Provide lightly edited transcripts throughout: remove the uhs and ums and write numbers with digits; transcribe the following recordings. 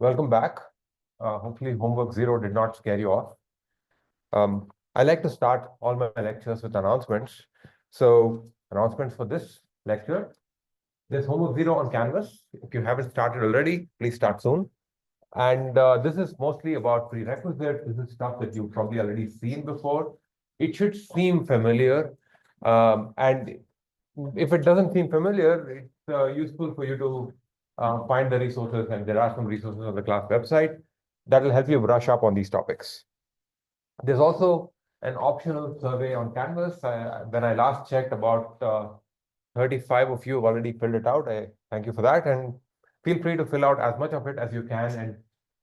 Welcome back. Hopefully homework 0 did not scare you off. I like to start all my lectures with announcements. So announcements for this lecture. There's homework 0 on Canvas. If you haven't started already, please start soon. And this is mostly about prerequisites. This is stuff that you've probably already seen before. It should seem familiar. And if it doesn't seem familiar, it's useful for you to find the resources, and there are some resources on the class website that will help you brush up on these topics. There's also an optional survey on Canvas. When I last checked, about 35 of you have already filled it out. I thank you for that, and feel free to fill out as much of it as you can.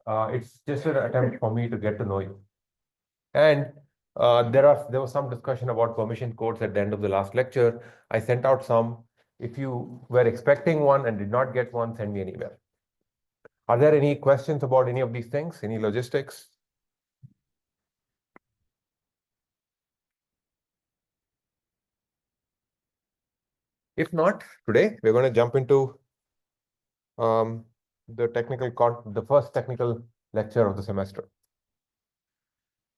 And it's just an attempt for me to get to know you. And there was some discussion about permission codes at the end of the last lecture. I sent out some. If you were expecting one and did not get one, send me an email. Are there any questions about any of these things? Any logistics? If not, today we're going to jump into the first technical lecture of the semester.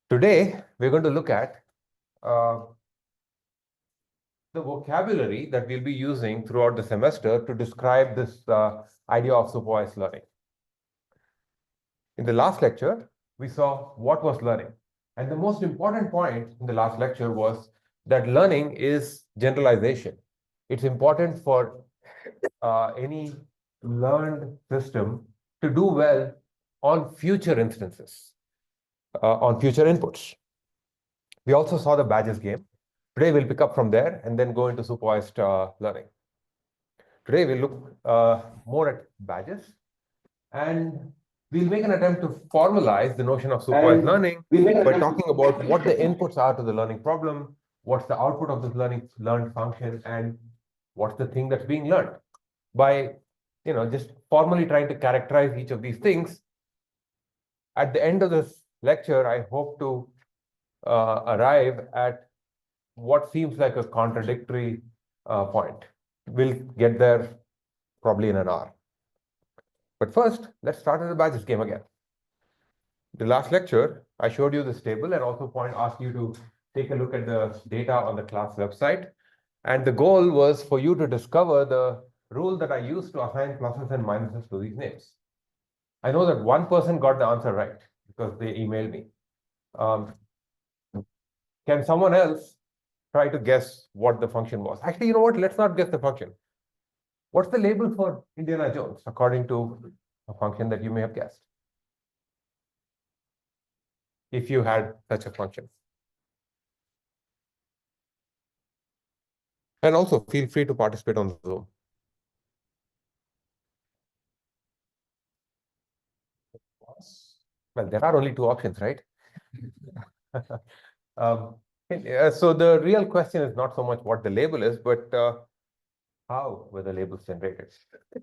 Today we're going to look at the vocabulary that we'll be using throughout the semester to describe this idea of supervised learning. In the last lecture, we saw what was learning. And the most important point in the last lecture was that learning is generalization. It's important for any learned system to do well on future instances, on future inputs. We also saw the badges game. Today, we'll pick up from there and then go into supervised learning. Today, we'll look more at badges, and we'll make an attempt to formalize the notion of supervised learning by talking about what the inputs are to the learning problem, what's the output of this learned function, and what's the thing that's being learned. By just formally trying to characterize each of these things, at the end of this lecture, I hope to arrive at what seems like a contradictory point. We'll get there probably in an hour. But first, let's start with the badges game again. The last lecture, I showed you this table and also asked you to take a look at the data on the class website. And the goal was for you to discover the rule that I used to assign pluses and minuses to these names. I know that one person got the answer right because they emailed me. Can someone else try to guess what the function was? Actually, you know what? Let's not guess the function. What's the label for Indiana Jones according to a function that you may have guessed? If you had such a function. And also feel free to participate on Zoom. Well, there are only two options, right? So the real question is not so much what the label is, but how were the labels generated? I'm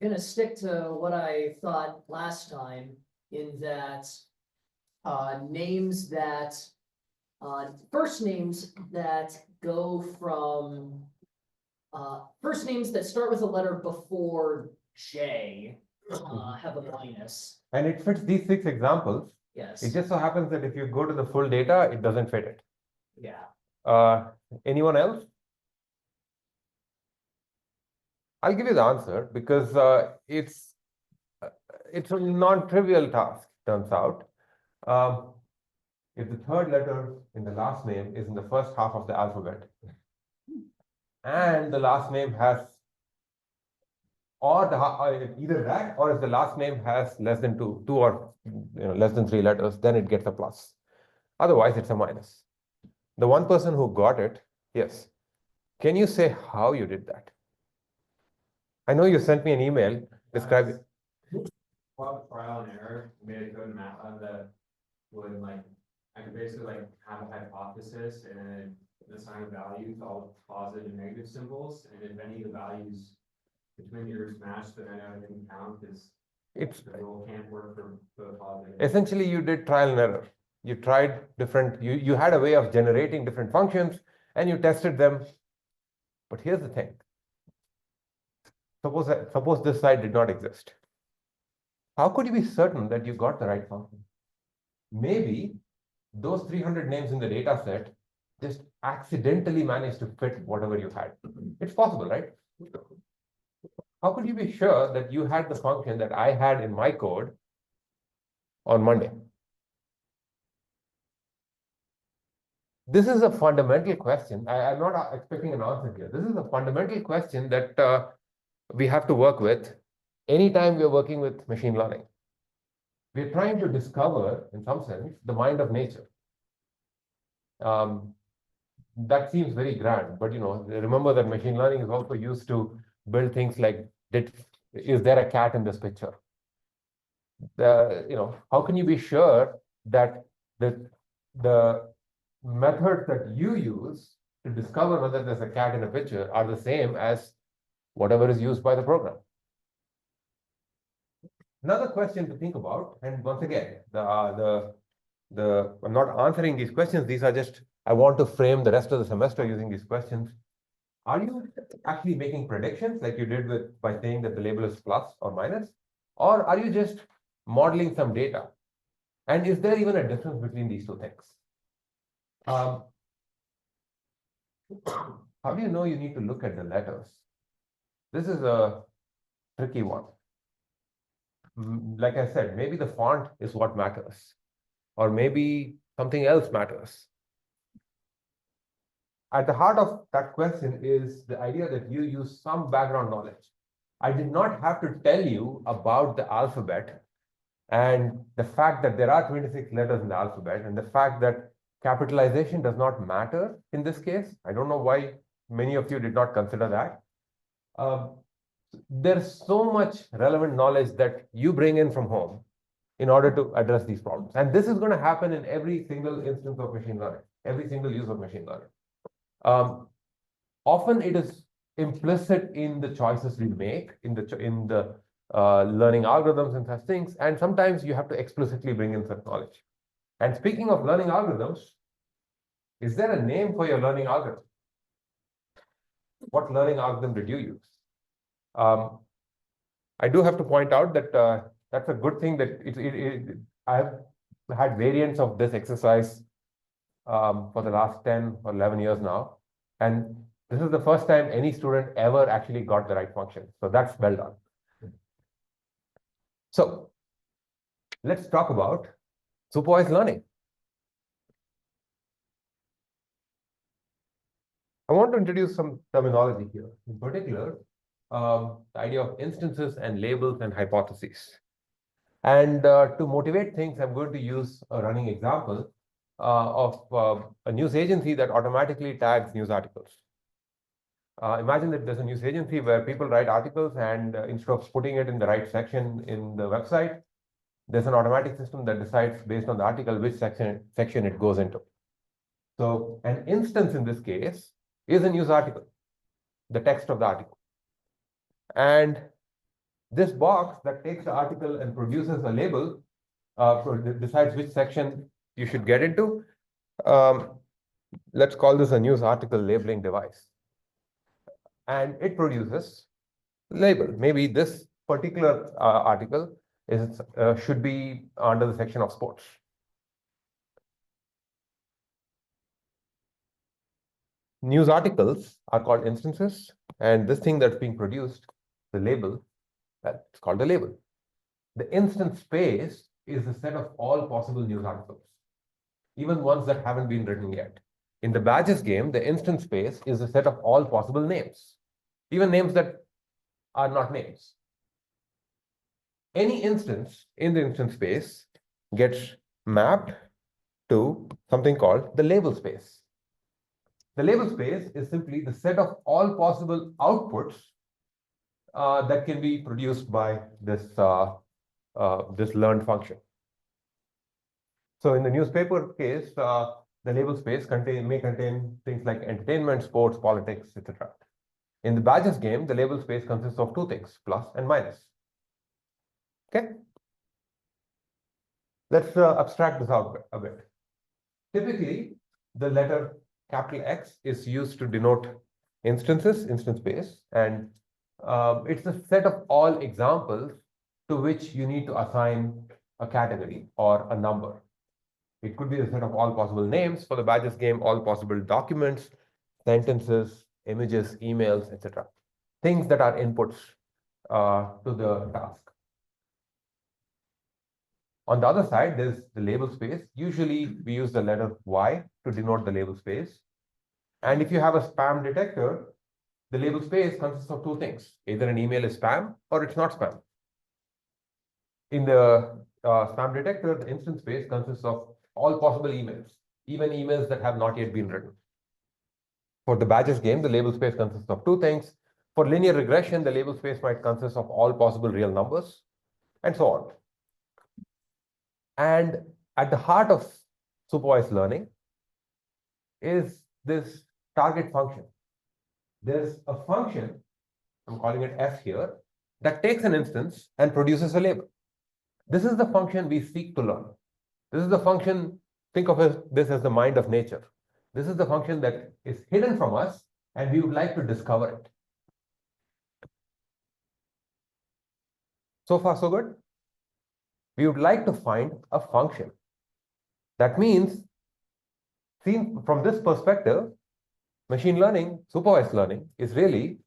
gonna stick to what I thought last time, in that names that first names that go from first names that start with a letter before J have a minus. And it fits these 6 examples. Yes. It just so happens that if you go to the full data, it doesn't fit it. Yeah. Anyone else? I'll give you the answer because it's a non-trivial task, turns out. If the third letter in the last name is in the first half of the alphabet, and the last name has, or either that, or if the last name has less than two or less than 3 letters, then it gets a plus. Otherwise, it's a minus. The one person who got it, yes. Can you say how you did that? I know you sent me an email describing. Trial and error, made a code in MATLAB that would I could basically have a hypothesis and assign a value to all positive and negative symbols, and if any of the values between yours match, then I know it didn't count because the rule can't work for both positive. Essentially, you did trial and error. You tried different. You had a way of generating different functions, and you tested them. But here's the thing. Suppose this side did not exist. how could you be certain that you got the right function? Maybe those 300 names in the data set just accidentally managed to fit whatever you had. It's possible, right? How could you be sure that you had the function that I had in my code on Monday? This is a fundamental question. I'm not expecting an answer here. This is a fundamental question that we have to work with anytime we're working with machine learning. We're trying to discover, in some sense, the mind of nature. That seems very grand, but remember that machine learning is also used to build things like, is there a cat in this picture? How can you be sure that the methods that you use to discover whether there's a cat in a picture are the same as whatever is used by the program? Another question to think about, and once again, I'm not answering these questions. These are just, I want to frame the rest of the semester using these questions. Are you actually making predictions like you did by saying that the label is plus or minus? Or are you just modeling some data? And is there even a difference between these two things? How do you know you need to look at the letters? This is a tricky one. Like I said, maybe the font is what matters, or maybe something else matters. At the heart of that question is the idea that you use some background knowledge. I did not have to tell you about the alphabet and the fact that there are 26 letters in the alphabet and the fact that capitalization does not matter in this case. I don't know why many of you did not consider that. There's so much relevant knowledge that you bring in from home in order to address these problems. And this is going to happen in every single instance of machine learning, every single use of machine learning. Often it is implicit in the choices we make, in the learning algorithms and such things, and sometimes you have to explicitly bring in such knowledge. And speaking of learning algorithms, is there a name for your learning algorithm? What learning algorithm did you use? I do have to point out that that's a good thing that I have had variants of this exercise for the last 10 or 11 years now. And this is the first time any student ever actually got the right function. So that's well done. So let's talk about supervised learning. I want to introduce some terminology here. In particular, the idea of instances and labels and hypotheses. And to motivate things, I'm going to use a running example of a news agency that automatically tags news articles. Imagine that there's a news agency where people write articles, and instead of putting it in the right section in the website, there's an automatic system that decides based on the article which section it goes into. So an instance in this case is a news article, the text of the article. And this box that takes the article and produces a label decides which section you should get into. Let's call this a news article labeling device. And it produces label. Maybe this particular article should be under the section of sports. News articles are called instances, and this thing that's being produced, the label, that's called a label. The instance space is the set of all possible news articles, even ones that haven't been written yet. In the badges game, the instance space is a set of all possible names, even names that are not names. Any instance in the instance space gets mapped to something called the label space. The label space is simply the set of all possible outputs that can be produced by this learned function. So in the newspaper case, the label space may contain things like entertainment, sports, politics, etc. In the badges game, the label space consists of two things, plus and minus. Okay? Let's abstract this out a bit. Typically, the letter capital X is used to denote instances, instance space, and it's a set of all examples to which you need to assign a category or a number. It could be a set of all possible names for the badges game, all possible documents, sentences, images, emails, etc. Things that are inputs to the task. On the other side, there's the label space. Usually, we use the letter Y to denote the label space. And if you have a spam detector, the label space consists of two things. Either an email is spam or it's not spam. In the spam detector, the instance space consists of all possible emails, even emails that have not yet been written. For the badges game, the label space consists of two things. For linear regression, the label space might consist of all possible real numbers, and so on. And at the heart of supervised learning is this target function. There's a function, I'm calling it f here, that takes an instance and produces a label. This is the function we seek to learn. This is the function, think of this as the mind of nature. This is the function that is hidden from us, and we would like to discover it. So far, so good? We would like to find a function. That means, seen from this perspective, machine learning, supervised learning, is really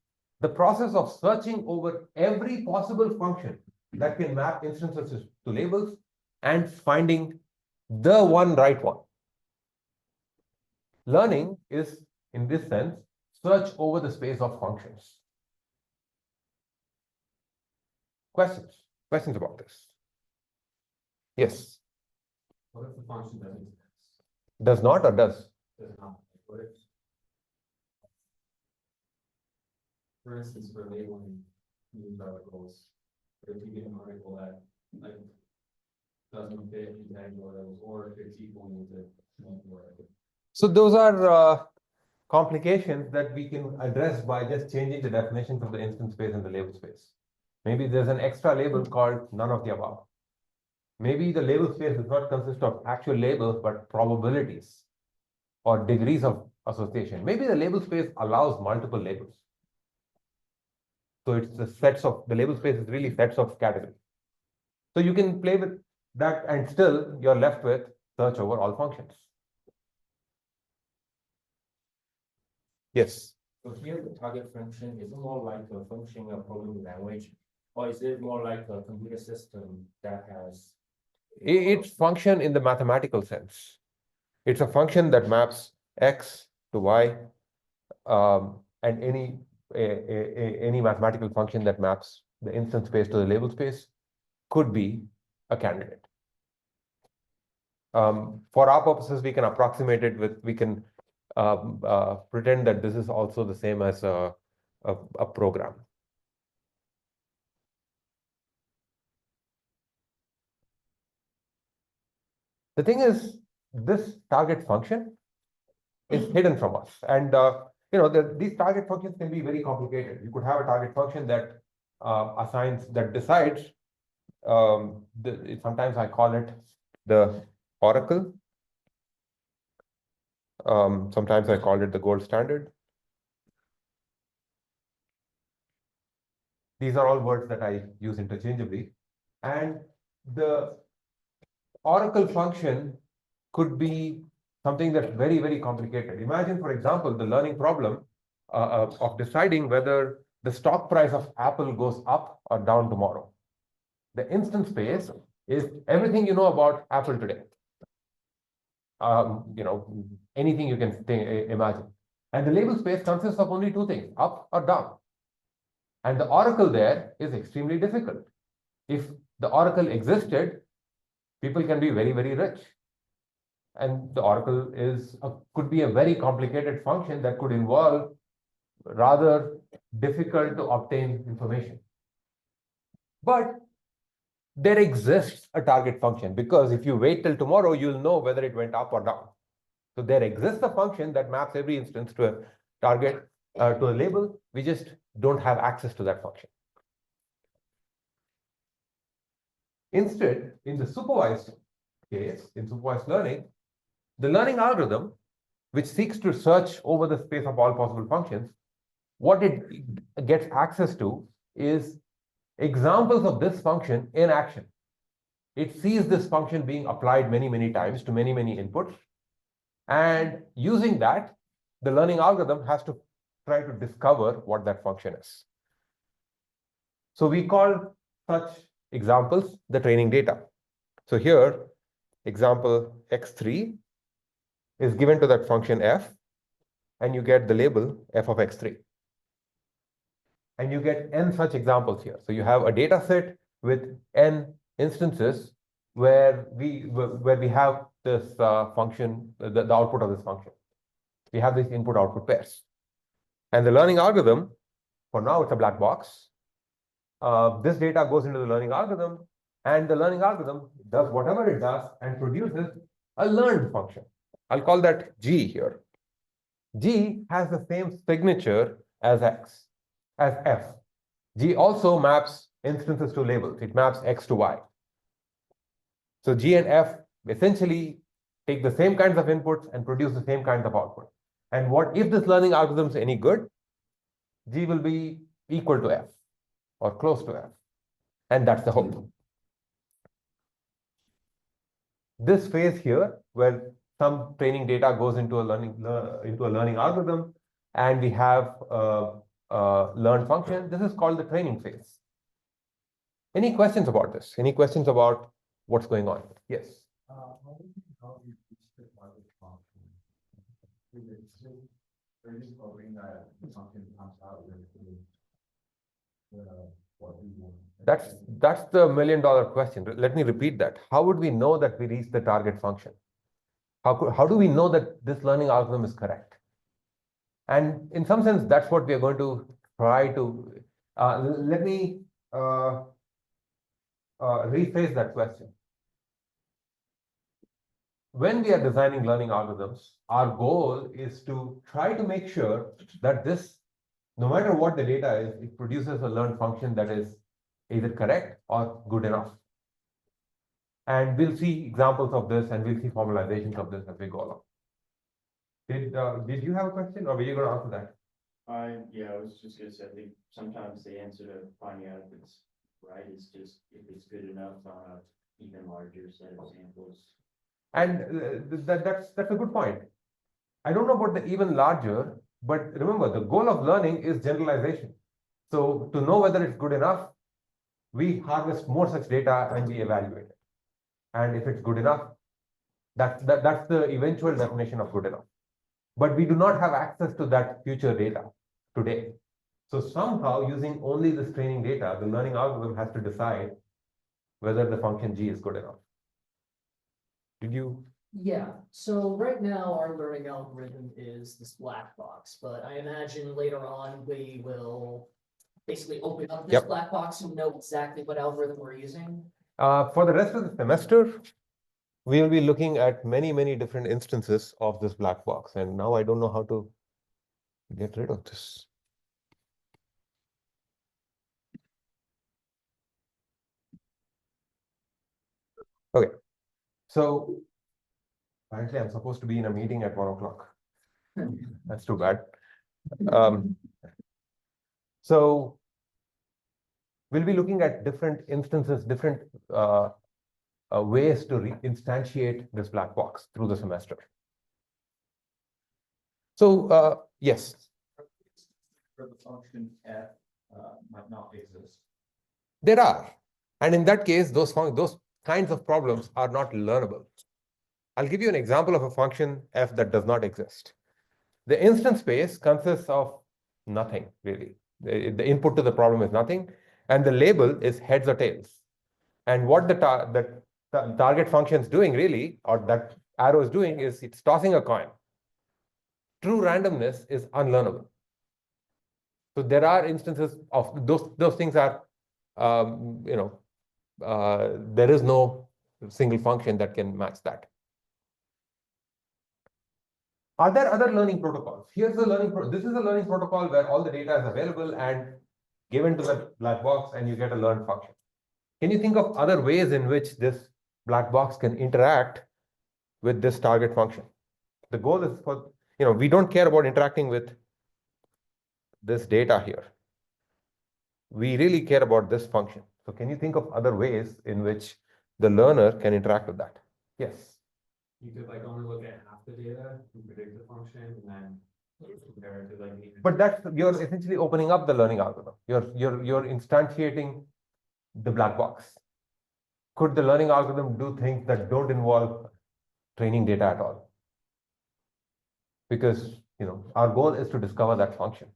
the process of searching over every possible function that can map instances to labels and finding the one right one. Learning is, in this sense, search over the space of functions. Questions? Questions about this? Yes. What if the function doesn't exist? Does not or does? Does not. What if, for instance, for labeling news articles, if you get an article that like doesn't fit exactly what it was, or if it's equal to whatever. So those are complications that we can address by just changing the definitions of the instance space and the label space. Maybe there's an extra label called none of the above. Maybe the label space does not consist of actual labels, but probabilities or degrees of association. Maybe the label space allows multiple labels. So it's the sets of, the label space is really sets of categories. So you can play with that and still you're left with search over all functions. Yes. So here the target function is more like a function of programming language, or is it more like a computer system that has? It's function in the mathematical sense. It's a function that maps x to y, and any mathematical function that maps the instance space to the label space could be a candidate. For our purposes, we can approximate it with, we can pretend that this is also the same as a program. The thing is, this target function is hidden from us. And these target functions can be very complicated. You could have a target function that decides, sometimes I call it the oracle. Sometimes I call it the gold standard. These are all words that I use interchangeably. And the oracle function could be something that's very, very complicated. Imagine, for example, the learning problem of deciding whether the stock price of Apple goes up or down tomorrow. The instance space is everything you know about Apple today. Anything you can imagine. And the label space consists of only two things, up or down. And the oracle there is extremely difficult. If the oracle existed, people can be very, very rich. And the oracle could be a very complicated function that could involve rather difficult to obtain information. But there exists a target function, because if you wait till tomorrow, you'll know whether it went up or down. So there exists a function that maps every instance to a target, to a label. We just don't have access to that function. Instead, in the supervised case, in supervised learning, the learning algorithm, which seeks to search over the space of all possible functions, what it gets access to is examples of this function in action. It sees this function being applied many, many times to many, many inputs. And using that, the learning algorithm has to try to discover what that function is. So we call such examples the training data. So here, example x3 is given to that function f, and you get the label f of x3. And you get n such examples here. So you have a data set with n instances where we have this function, the output of this function. We have these input-output pairs. And the learning algorithm, for now, it's a black box. This data goes into the learning algorithm, and the learning algorithm does whatever it does and produces a learned function. I'll call that G here. G has the same signature as X, as F. G also maps instances to labels. It maps X to Y. So G and F essentially take the same kinds of inputs and produce the same kinds of output. And what if this learning algorithm is any good? G will be equal to F or close to F. And that's the hope. This phase here, where some training data goes into a learning algorithm, and we have a learned function, this is called the training phase. Any questions about this? Any questions about what's going on? Yes. How do you reach the target function? Is it just, are you just hoping that the function comes out with what you want? That's the million-dollar question. Let me repeat that. How would we know that we reached the target function? How do we know that this learning algorithm is correct? And in some sense, that's what we are going to try to. Let me rephrase that question. When we are designing learning algorithms, our goal is to try to make sure that this, no matter what the data is, it produces a learned function that is either correct or good enough. And we'll see examples of this, and we'll see formalizations of this as we go along. Did you have a question, or were you going to answer that? Yeah, I was just gonna say, I think sometimes the answer to finding out if it's right is just if it's good enough on a even larger set of samples. And that's a good point. I don't know about the even larger, but remember, the goal of learning is generalization. So to know whether it's good enough, we harvest more such data and we evaluate it. And if it's good enough, that's the eventual definition of good enough. But we do not have access to that future data today. So somehow, using only this training data, the learning algorithm has to decide whether the function G is good enough. Did you? Yeah, so right now our learning algorithm is this black box, but I imagine later on we will basically open up this Yep. black box and know exactly what algorithm we're using. For the rest of the semester, we will be looking at many, many different instances of this black box. And now I don't know how to get rid of this. Okay, so apparently I'm supposed to be in a meeting at 1 o'clock. That's too bad. So we'll be looking at different instances, different ways to instantiate this black box through the semester. So yes. For the function f might not exist. There are. And in that case, those kinds of problems are not learnable. I'll give you an example of a function f that does not exist. The instance space consists of nothing, really. The input to the problem is nothing, and the label is heads or tails. And what the target function is doing, really, or that arrow is doing, is it's tossing a coin. True randomness is unlearnable. So there are instances of those things are, there is no single function that can match that. Are there other learning protocols? Here's the this is a learning protocol where all the data is available and given to the black box, and you get a learned function. Can you think of other ways in which this black box can interact with this target function? The goal is for, we don't care about interacting with this data here. we really care about this function. So can you think of other ways in which the learner can interact with that? Yes. You could like only look at half the data and predict the function and then compare it to like. But that's, you're essentially opening up the learning algorithm. You're instantiating the black box. Could the learning algorithm do things that don't involve training data at all? Because, you know, our goal is to discover that function.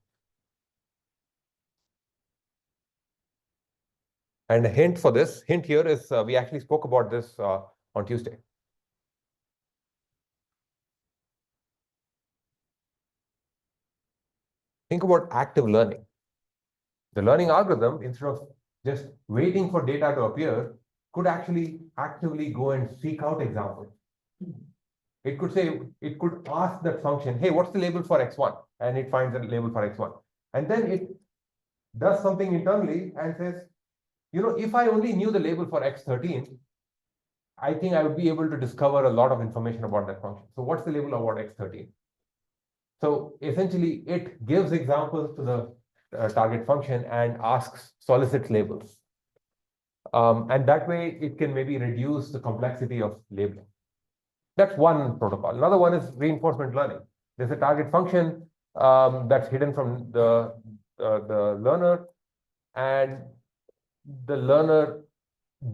And a hint for this, hint here is we actually spoke about this on Tuesday. Think about active learning. The learning algorithm, instead of just waiting for data to appear, could actually actively go and seek out examples. It could say, it could ask that function, hey, what's the label for x1? And it finds a label for x1. And then it does something internally and says, you know, if I only knew the label for x13, I think I would be able to discover a lot of information about that function. So what's the label about x13? So essentially, it gives examples to the target function and solicits labels. And that way, it can maybe reduce the complexity of labeling. That's one protocol. Another one is reinforcement learning. There's a target function that's hidden from the learner, and the learner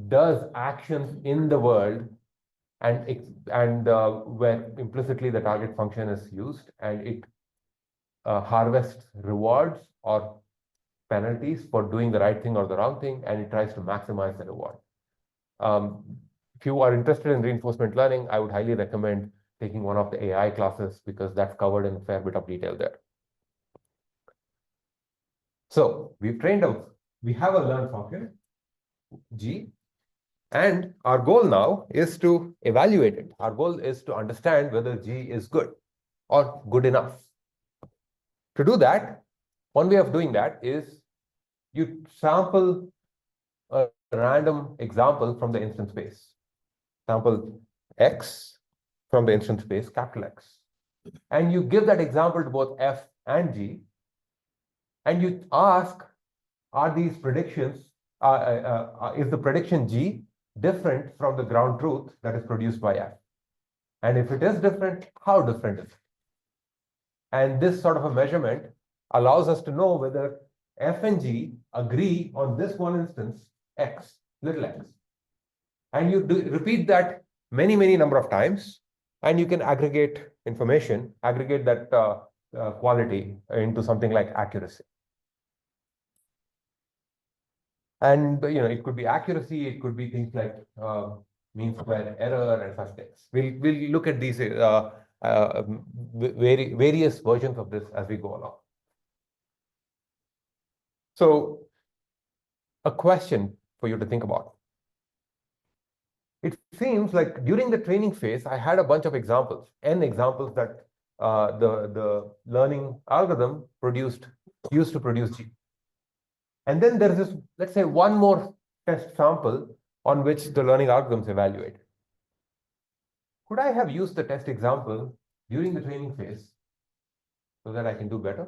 does actions in the world, and where implicitly the target function is used, and it harvests rewards or penalties for doing the right thing or the wrong thing, and it tries to maximize the reward. If you are interested in reinforcement learning, I would highly recommend taking one of the AI classes because that's covered in a fair bit of detail there. So we have a learn function, G, and our goal now is to evaluate it. Our goal is to understand whether G is good or good enough. To do that, one way of doing that is you sample a random example from the instance space. Sample X from the instance space, capital X. And you give that example to both F and G. And you ask, are these predictions, is the prediction G different from the ground truth that is produced by F? And if it is different, how different is it? And this sort of a measurement allows us to know whether F and G agree on this one instance, X, little x. And you repeat that many number of times, and you can aggregate information, aggregate that quality into something like accuracy. And you know, it could be accuracy, it could be things like mean square error and such things. We'll look at these various versions of this as we go along. So, a question for you to think about. It seems like during the training phase, I had a bunch of examples, n examples that the learning algorithm used to produce G. And then there is this, let's say, one more test sample on which the learning algorithms evaluate. Could I have used the test example during the training phase so that I can do better?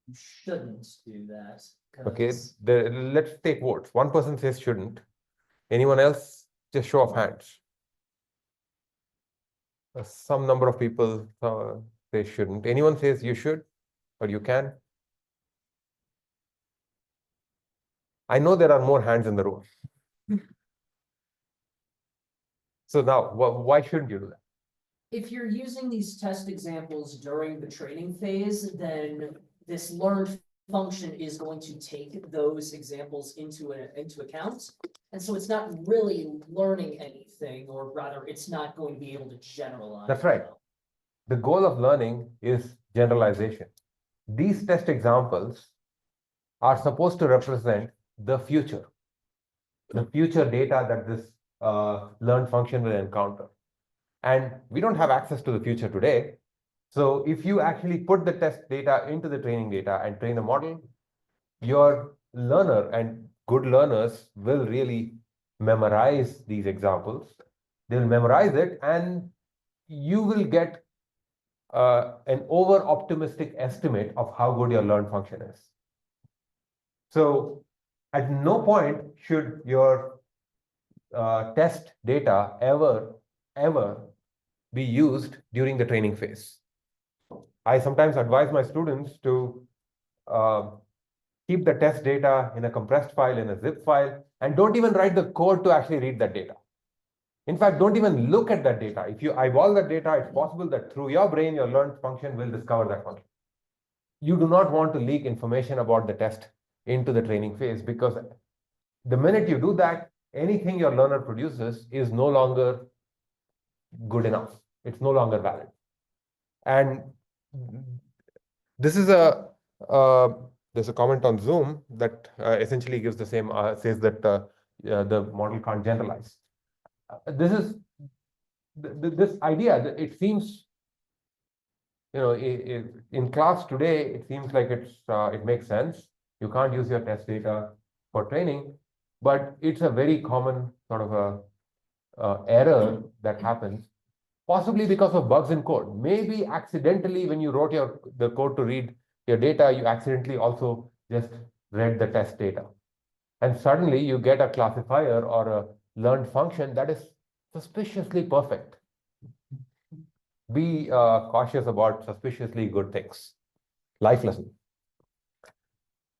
You shouldn't do that. Okay, let's take votes. One person says shouldn't. Anyone else? Just show of hands. Some number of people say shouldn't. Anyone says you should or you can? I know there are more hands in the room. So now, why shouldn't you do that? If you're using these test examples during the training phase, then this learned function is going to take those examples into account. And so it's not really learning anything, or rather, it's not going to be able to generalize. That's right. The goal of learning is generalization. These test examples are supposed to represent the future data that this learned function will encounter. And we don't have access to the future today. So if you actually put the test data into the training data and train a model, your learner and good learners will really memorize these examples. They'll memorize it, and you will get an over-optimistic estimate of how good your learned function is. So at no point should your test data ever be used during the training phase. I sometimes advise my students to keep the test data in a compressed file, in a zip file, and don't even write the code to actually read that data. In fact, don't even look at that data. If you eyeball that data, it's possible that through your brain, your learned function will discover that function. You do not want to leak information about the test into the training phase, because the minute you do that, anything your learner produces is no longer good enough. It's no longer valid. And this is there's a comment on Zoom that essentially gives the same, says that the model can't generalize. This is this idea that it seems, in class today, it seems like it makes sense. You can't use your test data for training, but it's a very common sort of a error that happens, possibly because of bugs in code. Maybe accidentally, when you wrote the code to read your data, you accidentally also just read the test data. And suddenly you get a classifier or a learned function that is suspiciously perfect. Be cautious about suspiciously good things. Life lesson.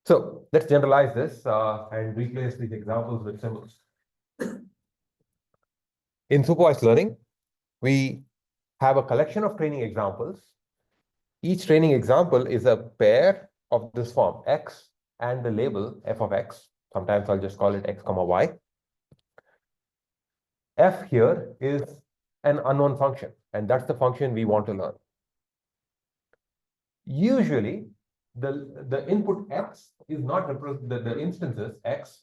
So let's generalize this and replace these examples with symbols. In supervised learning, we have a collection of training examples. Each training example is a pair of this form, x and the label f of x. Sometimes I'll just call it x comma y. F here is an unknown function, and that's the function we want to learn. Usually, the input x is not the instances x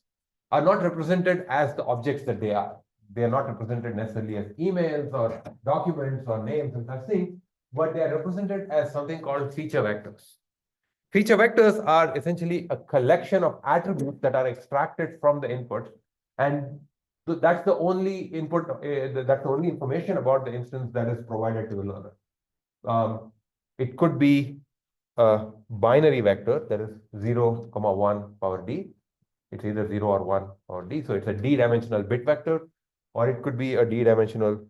are not represented as the objects that they are. They are not represented necessarily as emails or documents or names and such things, but they are represented as something called feature vectors. Feature vectors are essentially a collection of attributes that are extracted from the input, and that's the only input, that's the only information about the instance that is provided to the learner. It could be a binary vector that is 0, 1 power d. It's either 0 or 1 power d. So it's a d-dimensional bit vector, or it could be a d-dimensional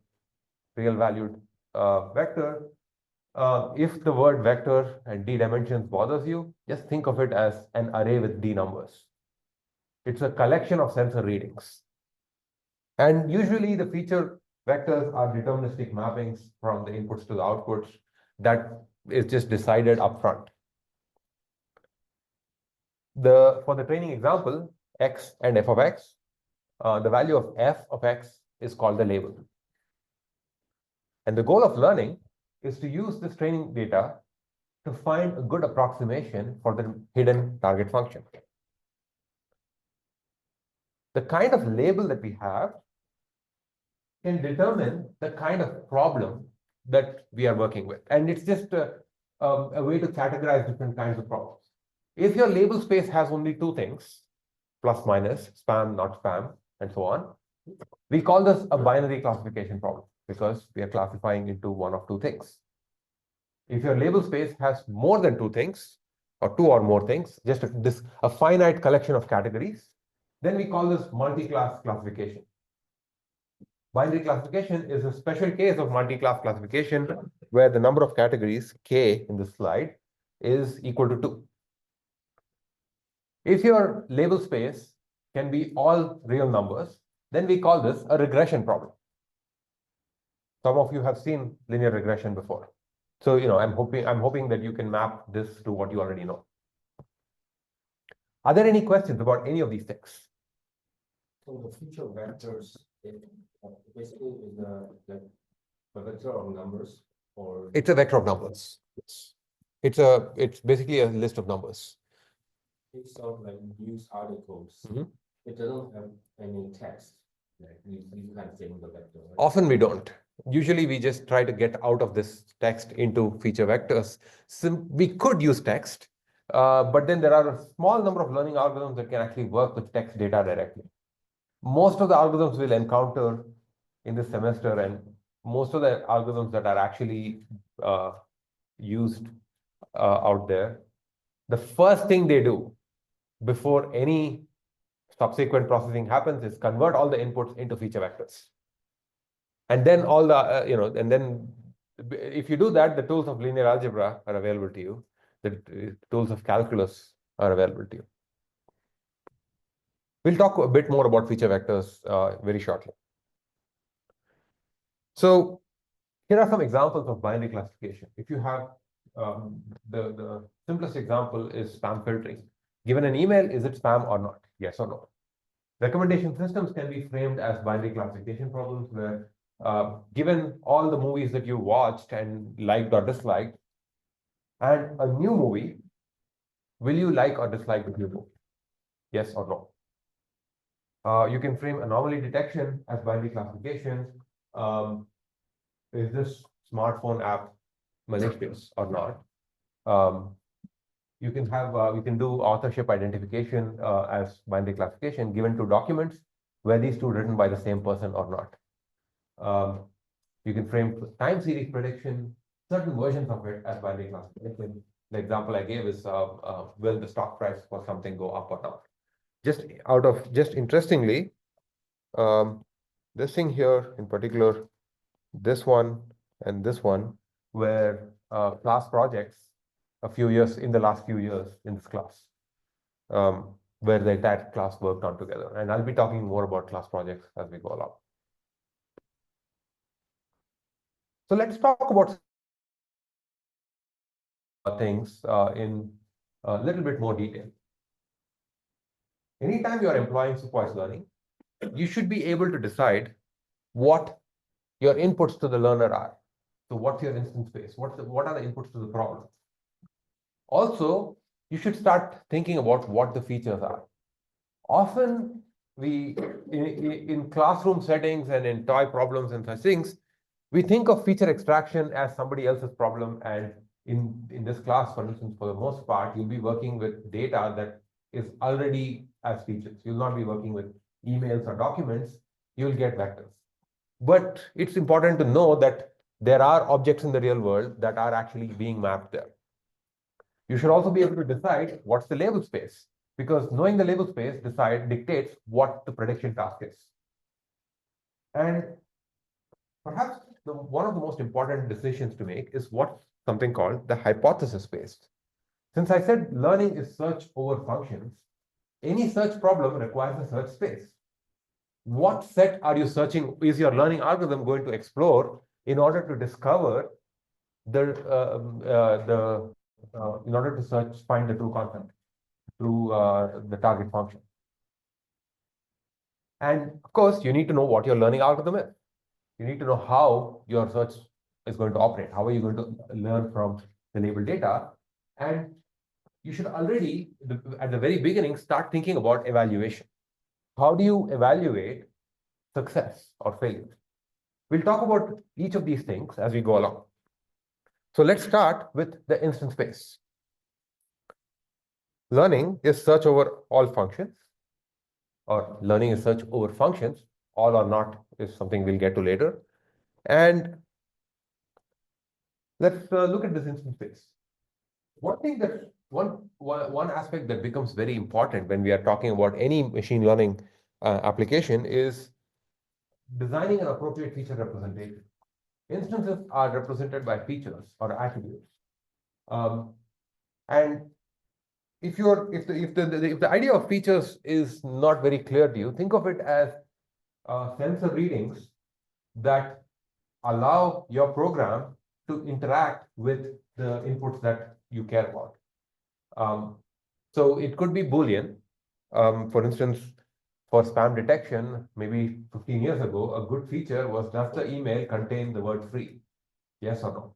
real valued vector. If the word vector and d dimensions bothers you, just think of it as an array with d numbers. It's a collection of sensor readings. And usually the feature vectors are deterministic mappings from the inputs to the outputs that is just decided upfront. For the training example, x and f of x, the value of f of x is called the label. And the goal of learning is to use this training data to find a good approximation for the hidden target function. The kind of label that we have can determine the kind of problem that we are working with. And it's just a way to categorize different kinds of problems. If your label space has only two things, plus minus, spam, not spam, and so on, we call this a binary classification problem because we are classifying into one of two things. If your label space has more than two things, or two or more things, just a finite collection of categories, then we call this multi-class classification. Binary classification is a special case of multi-class classification where the number of categories, k in this slide, is equal to 2. If your label space can be all real numbers, then we call this a regression problem. Some of you have seen linear regression before. So, I'm hoping that you can map this to what you already know. Are there any questions about any of these things? So the feature vectors, basically is a vector of numbers, or It's a vector of numbers. It's basically a list of numbers. it's sort of like news articles. Mhm. It doesn't have any text. Like you kind of think the vector, right? Often we don't. Usually we just try to get out of this text into feature vectors. We could use text, but then there are a small number of learning algorithms that can actually work with text data directly. Most of the algorithms we'll encounter in this semester, and most of the algorithms that are actually used out there, the first thing they do before any subsequent processing happens is convert all the inputs into feature vectors. And then all the, and then if you do that, the tools of linear algebra are available to you. The tools of calculus are available to you. We'll talk a bit more about feature vectors very shortly. So here are some examples of binary classification. If you have the simplest example is spam filtering. Given an email, is it spam or not? Yes or no? Recommendation systems can be framed as binary classification problems where given all the movies that you watched and liked or disliked, and a new movie, will you like or dislike the new movie? Yes or no? You can frame anomaly detection as binary classification. Is this smartphone app malicious or not? You can do authorship identification as binary classification given two documents, were these two written by the same person or not? You can frame time series prediction, certain versions of it as binary classification. The example I gave is will the stock price for something go up or not? Just interestingly, this thing here in particular, this one and this one were class projects in the last few years in this class, where the entire class worked on together. And I'll be talking more about class projects as we go along. So let's talk about things in a little bit more detail. Anytime you're employing supervised learning, you should be able to decide what your inputs to the learner are. So what's your instance space? What are the inputs to the problem? Also, you should start thinking about what the features are. Often in classroom settings and in toy problems and such things, we think of feature extraction as somebody else's problem. And in this class, for instance, for the most part, you'll be working with data that is already as features. You'll not be working with emails or documents. You'll get vectors. But it's important to know that there are objects in the real world that are actually being mapped there. You should also be able to decide what's the label space, because knowing the label space dictates what the prediction task is. And perhaps one of the most important decisions to make is what's something called the hypothesis space. Since I said learning is search over functions, any search problem requires a search space. What set are you searching? Is your learning algorithm going to explore in order to discover in order to find the true content through the target function? And of course, you need to know what your learning algorithm is. You need to know how your search is going to operate. How are you going to learn from the labeled data? And you should already, at the very beginning, start thinking about evaluation. How do you evaluate success or failure? We'll talk about each of these things as we go along. So let's start with the instance space. Learning is search over all functions, or learning is search over functions. All or not is something we'll get to later. And let's look at this instance space. One aspect that becomes very important when we are talking about any machine learning application is designing an appropriate feature representation. Instances are represented by features or attributes. And if the idea of features is not very clear to you, think of it as sensor readings that allow your program to interact with the inputs that you care about. So it could be Boolean. For instance, for spam detection, maybe 15 years ago, a good feature was, does the email contain the word free? Yes or no?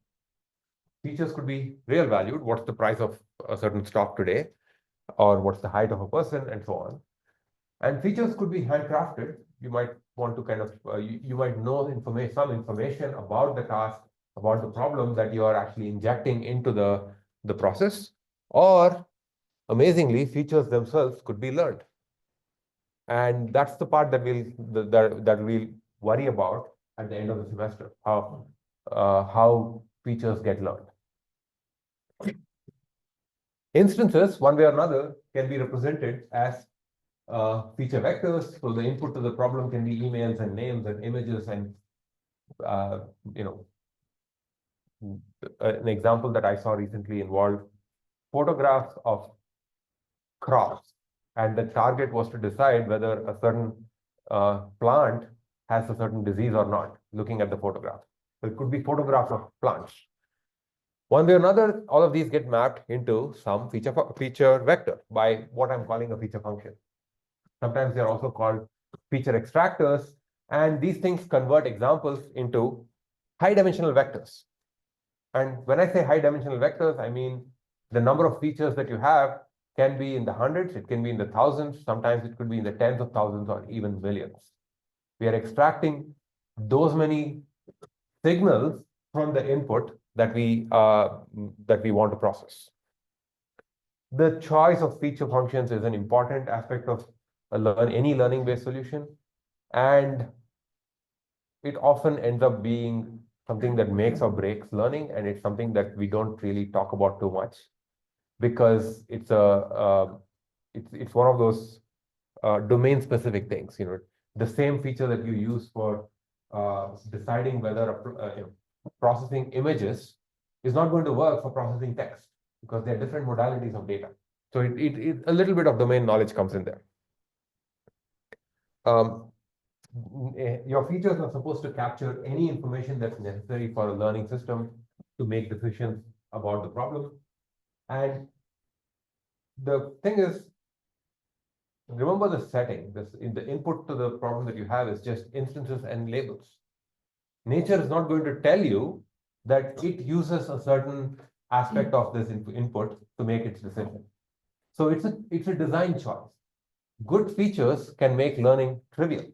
Features could be real valued. What's the price of a certain stock today? Or what's the height of a person, and so on. And features could be handcrafted. You might want to kind of, you might know some information about the task, about the problem that you are actually injecting into the process. Or amazingly, features themselves could be learned. And that's the part that we'll worry about at the end of the semester, how features get learned. Instances, one way or another, can be represented as feature vectors. So the input to the problem can be emails and names and images and an example that I saw recently involved photographs of crops, and the target was to decide whether a certain plant has a certain disease or not, looking at the photograph. So it could be photographs of plants. One way or another, all of these get mapped into some feature vector by what I'm calling a feature function. Sometimes they're also called feature extractors, and these things convert examples into high-dimensional vectors. And when I say high-dimensional vectors, I mean the number of features that you have can be in the hundreds, it can be in the thousands, sometimes it could be in the tens of thousands or even millions. We are extracting those many signals from the input that we want to process. The choice of feature functions is an important aspect of any learning-based solution, and it often ends up being something that makes or breaks learning, and it's something that we don't really talk about too much because it's one of those domain-specific things. The same feature that you use for deciding whether processing images is not going to work for processing text because they're different modalities of data. So a little bit of domain knowledge comes in there. Your features are supposed to capture any information that's necessary for a learning system to make decisions about the problem. And the thing is, remember the setting. The input to the problem that you have is just instances and labels. Nature is not going to tell you that it uses a certain aspect of this input to make its decision. So it's a design choice. Good features can make learning trivial.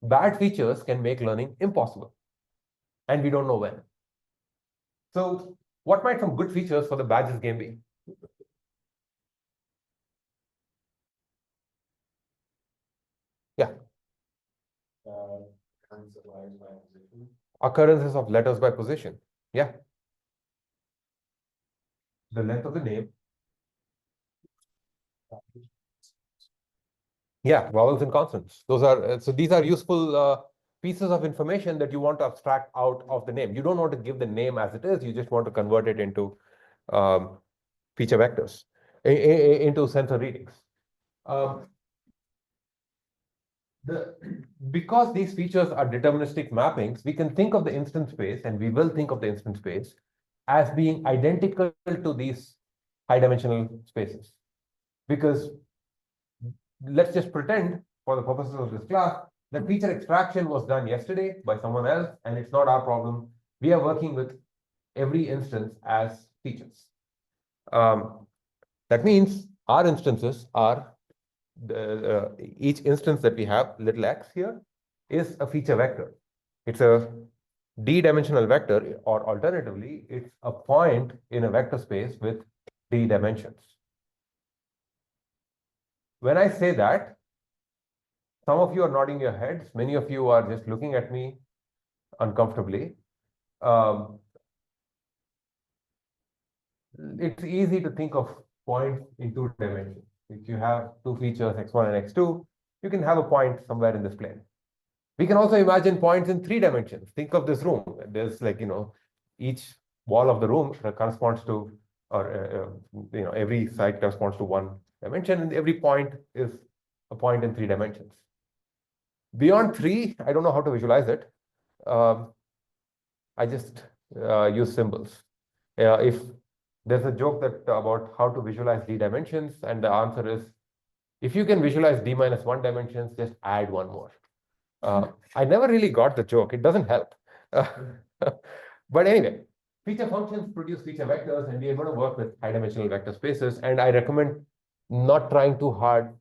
Bad features can make learning impossible. And we don't know when. So what might some good features for the badges game be? Yeah. Occurrences of letters by position. Yeah. The length of the name. Yeah, vowels and consonants. Those are so these are useful pieces of information that you want to abstract out of the name. You don't want to give the name as it is. You just want to convert it into feature vectors, into sensor readings. Because these features are deterministic mappings, we can think of the instance space, and we will think of the instance space as being identical to these high-dimensional spaces. Because let's just pretend, for the purposes of this class, that feature extraction was done yesterday by someone else, and it's not our problem. We are working with every instance as features. That means our instances are each instance that we have, little x here, is a feature vector. It's a d-dimensional vector, or alternatively, it's a point in a vector space with d dimensions. When I say that, some of you are nodding your heads, many of you are just looking at me uncomfortably. It's easy to think of points in 2 dimensions. If you have 2 features, x1 and x2, you can have a point somewhere in this plane. We can also imagine points in 3 dimensions. Think of this room. There's each wall of the room corresponds to, or every side corresponds to 1 dimension, and every point is a point in 3 dimensions. Beyond 3, I don't know how to visualize it. I just use symbols. If there's a joke about how to visualize d dimensions, and the answer is, if you can visualize d minus 1 dimensions, just add 1 more. I never really got the joke. It doesn't help. But anyway, feature functions produce feature vectors, and we are going to work with high-dimensional vector spaces. And I recommend not trying too hard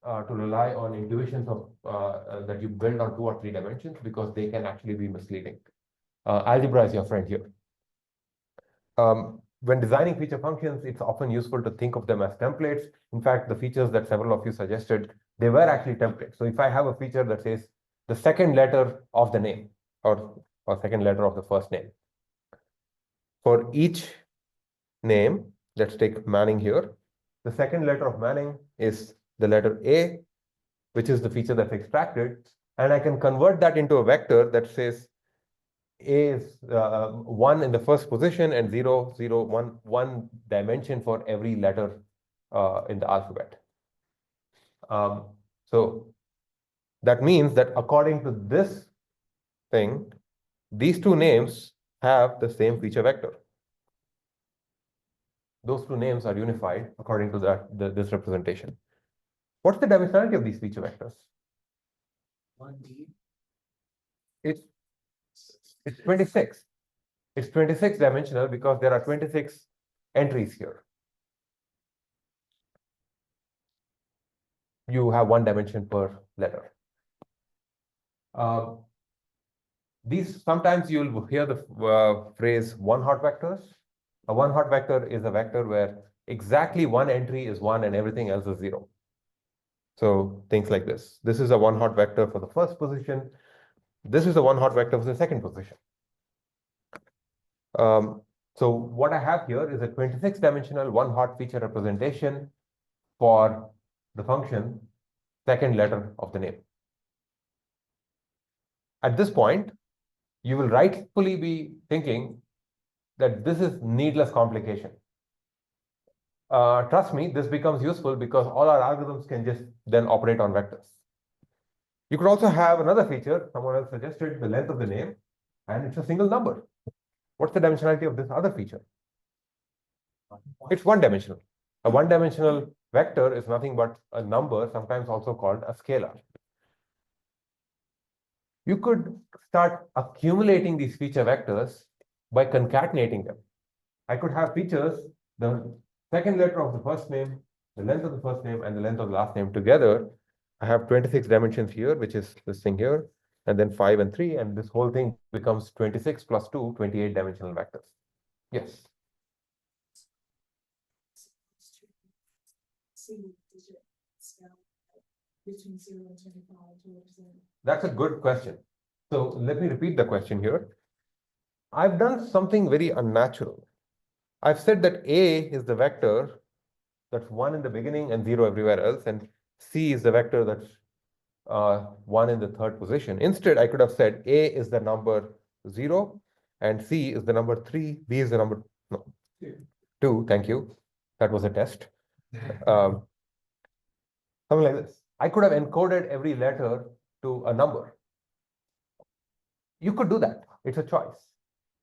to rely on intuitions of that you build on 2 or 3 dimensions, because they can actually be misleading. Algebra is your friend here. When designing feature functions, it's often useful to think of them as templates. In fact, the features that several of you suggested, they were actually templates. So if I have a feature that says the second letter of the name, or second letter of the first name, for each name, let's take Manning here. The second letter of Manning is the letter A, which is the feature that's extracted. And I can convert that into a vector that says A is 1 in the first position and 0, 0, 1, 1 dimension for every letter in the alphabet. So that means that according to this thing, these two names have the same feature vector. Those two names are unified according to this representation. What's the dimensionality of these feature vectors? 1D. It's 26. It's 26 dimensional because there are 26 entries here. You have 1 dimension per letter. These sometimes you'll hear the phrase one-hot vectors. A one-hot vector is a vector where exactly 1 entry is 1 and everything else is 0. So things like this. This is a one-hot vector for the first position. This is a one-hot vector for the second position. So what I have here is a 26-dimensional one-hot feature representation for the function second letter of the name. At this point, you will rightfully be thinking that this is needless complication. Trust me, this becomes useful because all our algorithms can just then operate on vectors. You could also have another feature, someone else suggested, the length of the name, and it's a single number. What's the dimensionality of this other feature? It's one-dimensional. A one-dimensional vector is nothing but a number, sometimes also called a scalar. You could start accumulating these feature vectors by concatenating them. I could have features, the second letter of the first name, the length of the first name, and the length of the last name together. I have 26 dimensions here, which is this thing here, and then 5 and 3, and this whole thing becomes 26 plus 2, 28 dimensional vectors. Yes. Between 0 and 25 to represent. That's a good question. So let me repeat the question here. I've done something very unnatural. I've said that A is the vector that's 1 in the beginning and 0 everywhere else, and C is the vector that's 1 in the third position. Instead, I could have said A is the number 0, and C is the number 3, B is the number 2. Thank you. That was a test. Something like this. I could have encoded every letter to a number. You could do that. It's a choice.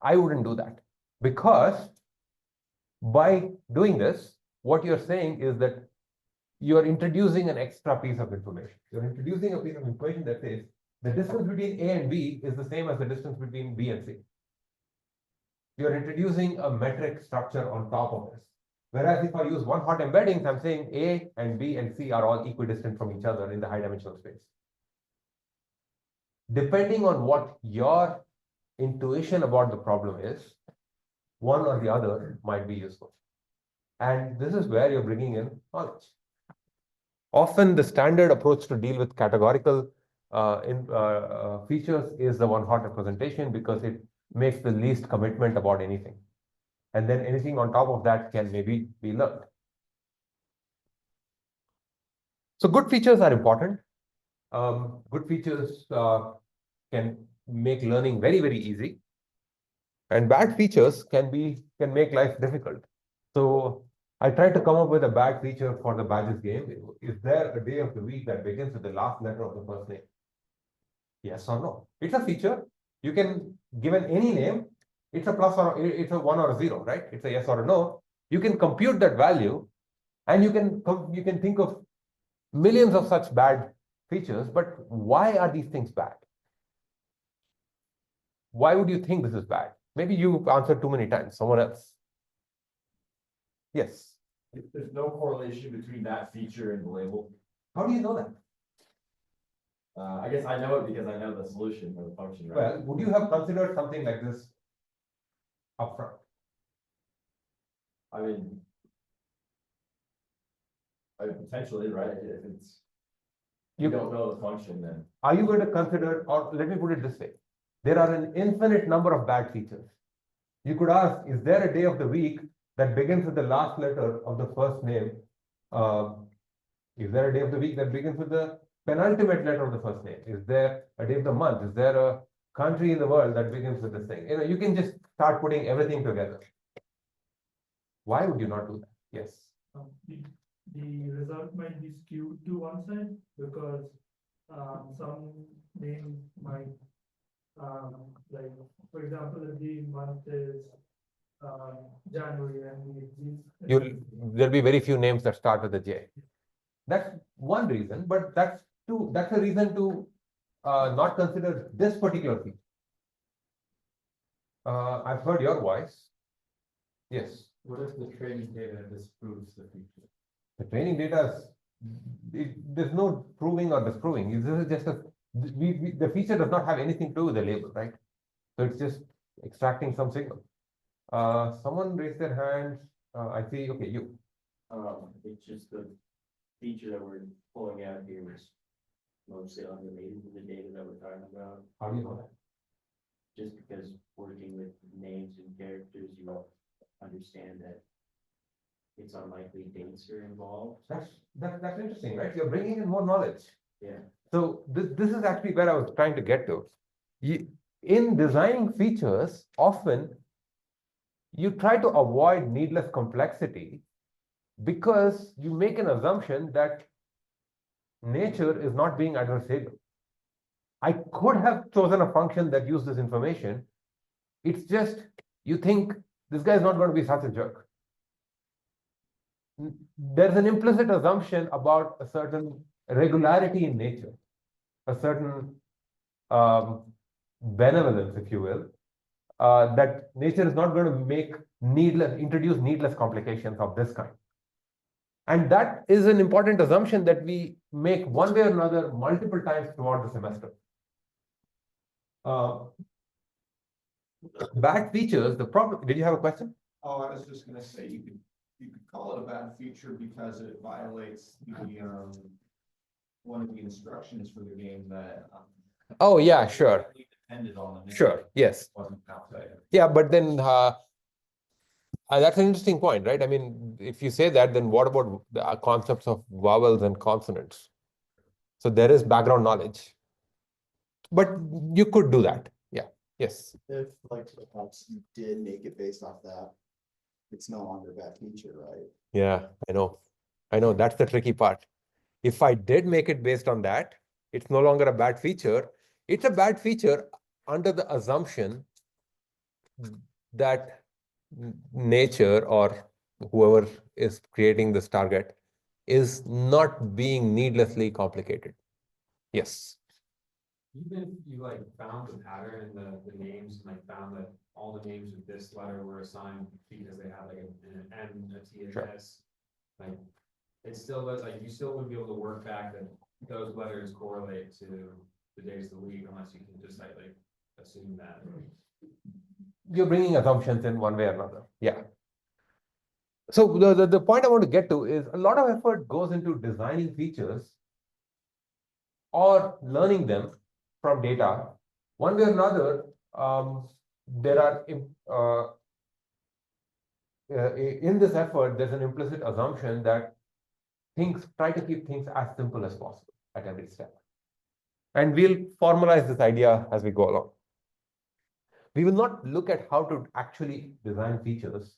I wouldn't do that because by doing this, what you're saying is that you're introducing an extra piece of information. You're introducing a piece of information that says the distance between A and B is the same as the distance between B and C. You're introducing a metric structure on top of this. Whereas if I use one-hot embeddings, I'm saying A and B and C are all equidistant from each other in the high-dimensional space. Depending on what your intuition about the problem is, one or the other might be useful. And this is where you're bringing in knowledge. Often the standard approach to deal with categorical features is the one-hot representation because it makes the least commitment about anything. And then anything on top of that can maybe be learned. So good features are important. Good features can make learning very, very easy. And bad features can make life difficult. So I tried to come up with a bad feature for the badges game. Is there a day of the week that begins with the last letter of the first name? Yes or no? It's a feature. You can, given any name, it's a plus or it's a 1 or a 0, right? It's a yes or a no. You can compute that value, and you can think of millions of such bad features. But why are these things bad? Why would you think this is bad? Maybe you've answered too many times. Someone else. Yes. If there's no correlation between that feature and the label, How do you know that? I guess I know it because I know the solution or the function, right? Well, would you have considered something like this upfront? I mean, potentially, right? If it's, you don't know the function, then Are you going to consider, or let me put it this way, there are an infinite number of bad features. You could ask, is there a day of the week that begins with the last letter of the first name? Is there a day of the week that begins with the penultimate letter of the first name? Is there a day of the month? Is there a country in the world that begins with this thing? You can just start putting everything together. Why would you not do that? Yes. The result might be skewed to one side because some names might, like, for example, if the month is January and There'll be very few names that start with a J. That's one reason, but that's a reason to not consider this particular feature. I've heard your voice. Yes. What if the training data disproves the feature? The training data there's no proving or disproving. This is just the feature does not have anything to do with the label, right? So it's just extracting some signal. Someone raised their hand. I see. Okay, you. It's just the feature that we're pulling out here is mostly unrelated to the data that we're talking about. How do you know that? Just because working with names and characters, you will understand that it's unlikely dates are involved. That's interesting, right? You're bringing in more knowledge. Yeah. So this is actually where I was trying to get to. In designing features, often you try to avoid needless complexity because you make an assumption that nature is not being adversarial. I could have chosen a function that used this information. It's just you think this guy is not going to be such a jerk. There's an implicit assumption about a certain regularity in nature, a certain benevolence, if you will, that nature is not going to introduce needless complications of this kind. And that is an important assumption that we make one way or another multiple times throughout the semester. Bad features, the problem, did you have a question? Oh, I was just gonna say, you could call it a bad feature because it violates the, one of the instructions for the game that. Oh, yeah, sure. Depended on the. Sure, yes. Wasn't outside. Yeah, but then that's an interesting point, right? I mean, if you say that, then what about the concepts of vowels and consonants? So there is background knowledge. But you could do that. Yeah. Yes. If like perhaps you did make it based off that, it's no longer a bad feature, right? Yeah, I know. I know that's the tricky part. If I did make it based on that, it's no longer a bad feature. It's a bad feature under the assumption that nature or whoever is creating this target is not being needlessly complicated. Yes. Even if you like found the pattern in the names, and like found that all the names with this letter were assigned because they had like an N, a T, and Sure. S, like it still looks like you still wouldn't be able to work back that those letters correlate to the days of the week unless you can just like assume that. You're bringing assumptions in one way or another. Yeah. So the point I want to get to is a lot of effort goes into designing features or learning them from data. One way or another, there are in this effort, there's an implicit assumption that try to keep things as simple as possible at every step. And we'll formalize this idea as we go along. We will not look at how to actually design features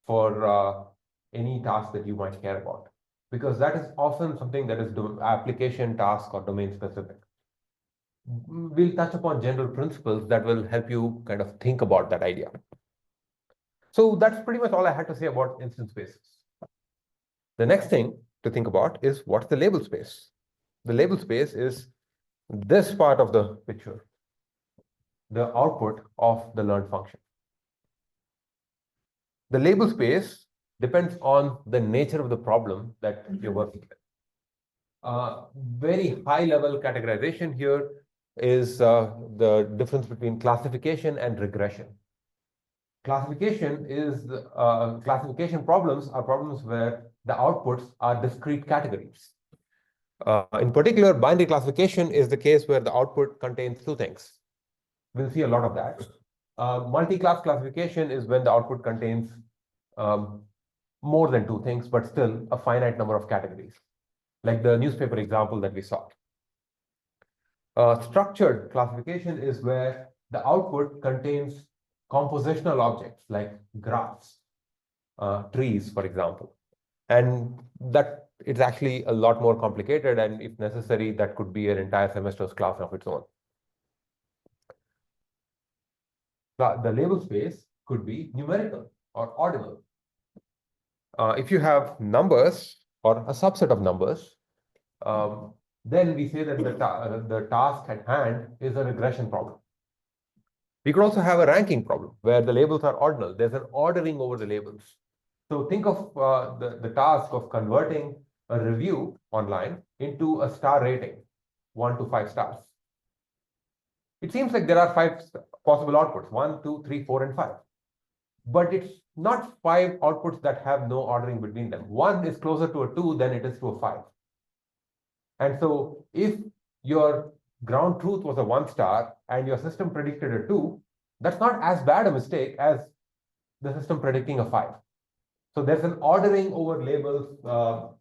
for any task that you might care about, because that is often something that is application, task, or domain specific. We'll touch upon general principles that will help you kind of think about that idea. So that's pretty much all I had to say about instance spaces. The next thing to think about is what's the label space? The label space is this part of the picture, the output of the learned function. The label space depends on the nature of the problem that you're working with. Very high level categorization here is the difference between classification and regression. Classification problems are problems where the outputs are discrete categories. In particular, binary classification is the case where the output contains two things. We'll see a lot of that. Multi-class classification is when the output contains more than two things, but still a finite number of categories, like the newspaper example that we saw. Structured classification is where the output contains compositional objects like graphs, trees, for example. And that it's actually a lot more complicated, and if necessary, that could be an entire semester's class of its own. The label space could be numerical or ordinal. If you have numbers or a subset of numbers, then we say that the task at hand is a regression problem. We could also have a ranking problem where the labels are ordinal. There's an ordering over the labels. So think of the task of converting a review online into a star rating, 1 to 5 stars. It seems like there are 5 possible outputs, 1, 2, 3, 4, and 5. But it's not 5 outputs that have no ordering between them. 1 is closer to a 2 than it is to a 5. And so if your ground truth was a 1 star and your system predicted a 2, that's not as bad a mistake as the system predicting a 5. So there's an ordering over labels,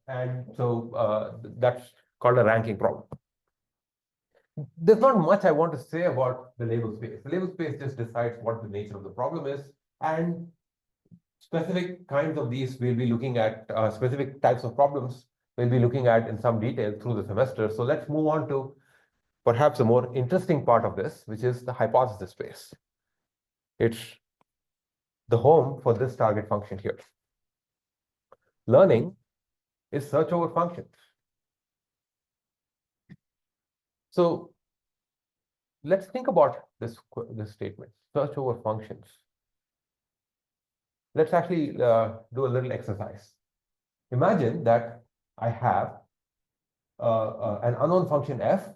and so that's called a ranking problem. There's not much I want to say about the label space. The label space just decides what the nature of the problem is, and specific kinds of these we'll be looking at, specific types of problems we'll be looking at in some detail through the semester. So let's move on to perhaps a more interesting part of this, which is the hypothesis space. It's the home for this target function here. Learning is search over functions. So let's think about this statement, search over functions. Let's actually do a little exercise. Imagine that I have an unknown function f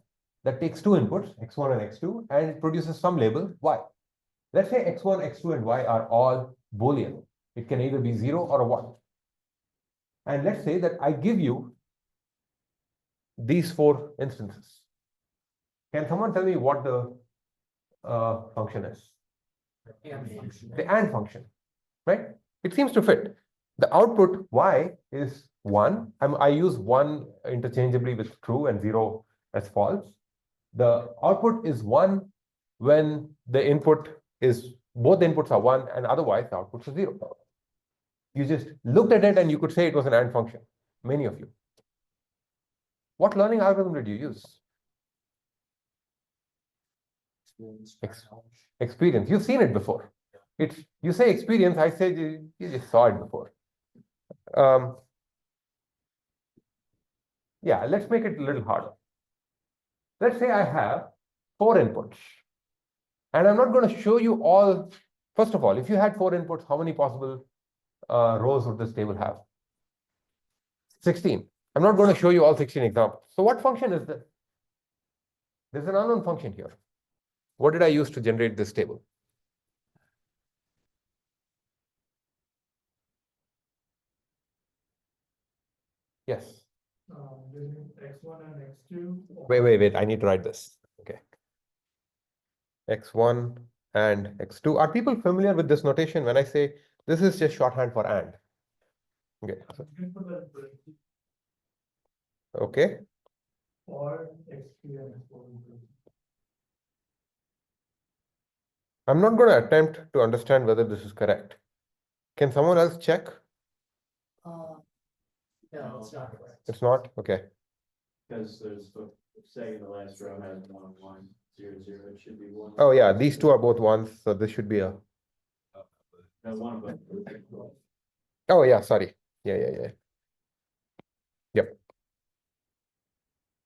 that takes 2 inputs, x1 and x2, and it produces some label y. Let's say x1, x2, and y are all Boolean. It can either be 0 or a 1. And let's say that I give you these 4 instances. Can someone tell me what the function is? The AND function, right? It seems to fit. The output y is 1. I use 1 interchangeably with true and 0 as false. The output is 1 when the input is, both the inputs are 1, and otherwise the outputs are 0. You just looked at it and you could say it was an AND function, many of you. What learning algorithm did you use? Experience. You've seen it before. It's, you say experience, I say you just saw it before. Yeah, let's make it a little harder. Let's say I have 4 inputs, and I'm not going to show you all. First of all, if you had 4 inputs, how many possible rows would this table have? 16. I'm not going to show you all 16 examples. So what function is this? There's an unknown function here. What did I use to generate this table? Yes. X1 and X2. Wait. I need to write this. Okay. X1 and X2. Are people familiar with this notation when I say this is just shorthand for AND? Okay. Okay. Or X3 and X4. I'm not going to attempt to understand whether this is correct. Can someone else check? No, it's not correct. It's not? Okay. Because there's the second to last row has 1, 1, 0, 0, it should be 1. Oh yeah, these two are both ones, so this should be a. No, 1 of them. Oh yeah, sorry. Yeah. Yep.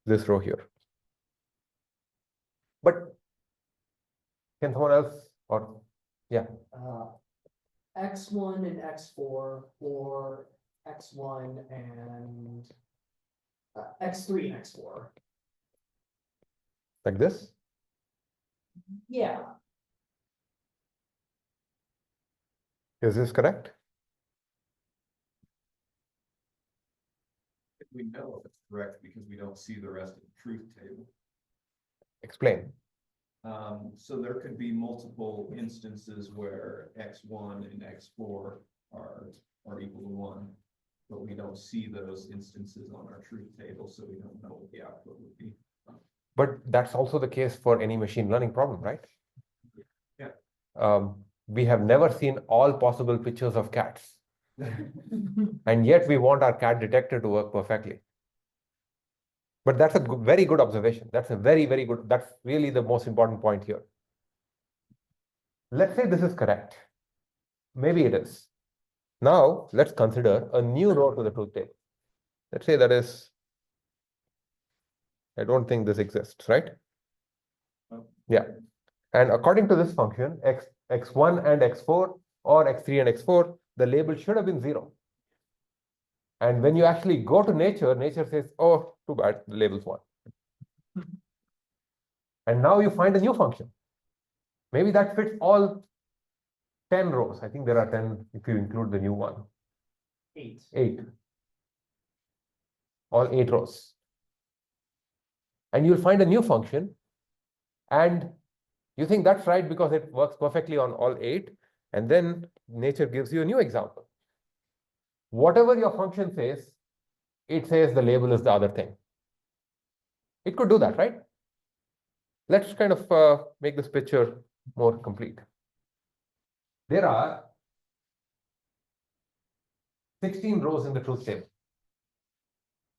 This row here. But can someone else, or yeah? X1 and X4, or X1 and X3 and X4. Like this? Yeah, Is this correct? We know it's correct because we don't see the rest of the truth table. Explain. So there could be multiple instances where X1 and X4 are equal to 1. But we don't see those instances on our truth table, so we don't know what the output would be. But that's also the case for any machine learning problem, right? Yeah. We have never seen all possible pictures of cats. And yet we want our cat detector to work perfectly. But that's a very good observation. That's a very, very good, that's really the most important point here. Let's say this is correct. Maybe it is. Now, let's consider a new row to the truth table. Let's say that is, I don't think this exists, right? Yeah. And according to this function, x1 and x4 or x3 and x4, the label should have been 0. And when you actually go to nature, nature says, oh, too bad, the label's 1. And now you find a new function. Maybe that fits all 10 rows. I think there are 10 if you include the new one. 8. 8. All 8 rows. And you'll find a new function. And you think that's right because it works perfectly on all 8. And then nature gives you a new example. Whatever your function says, it says the label is the other thing. It could do that, right? Let's kind of make this picture more complete. There are 16 rows in the truth table.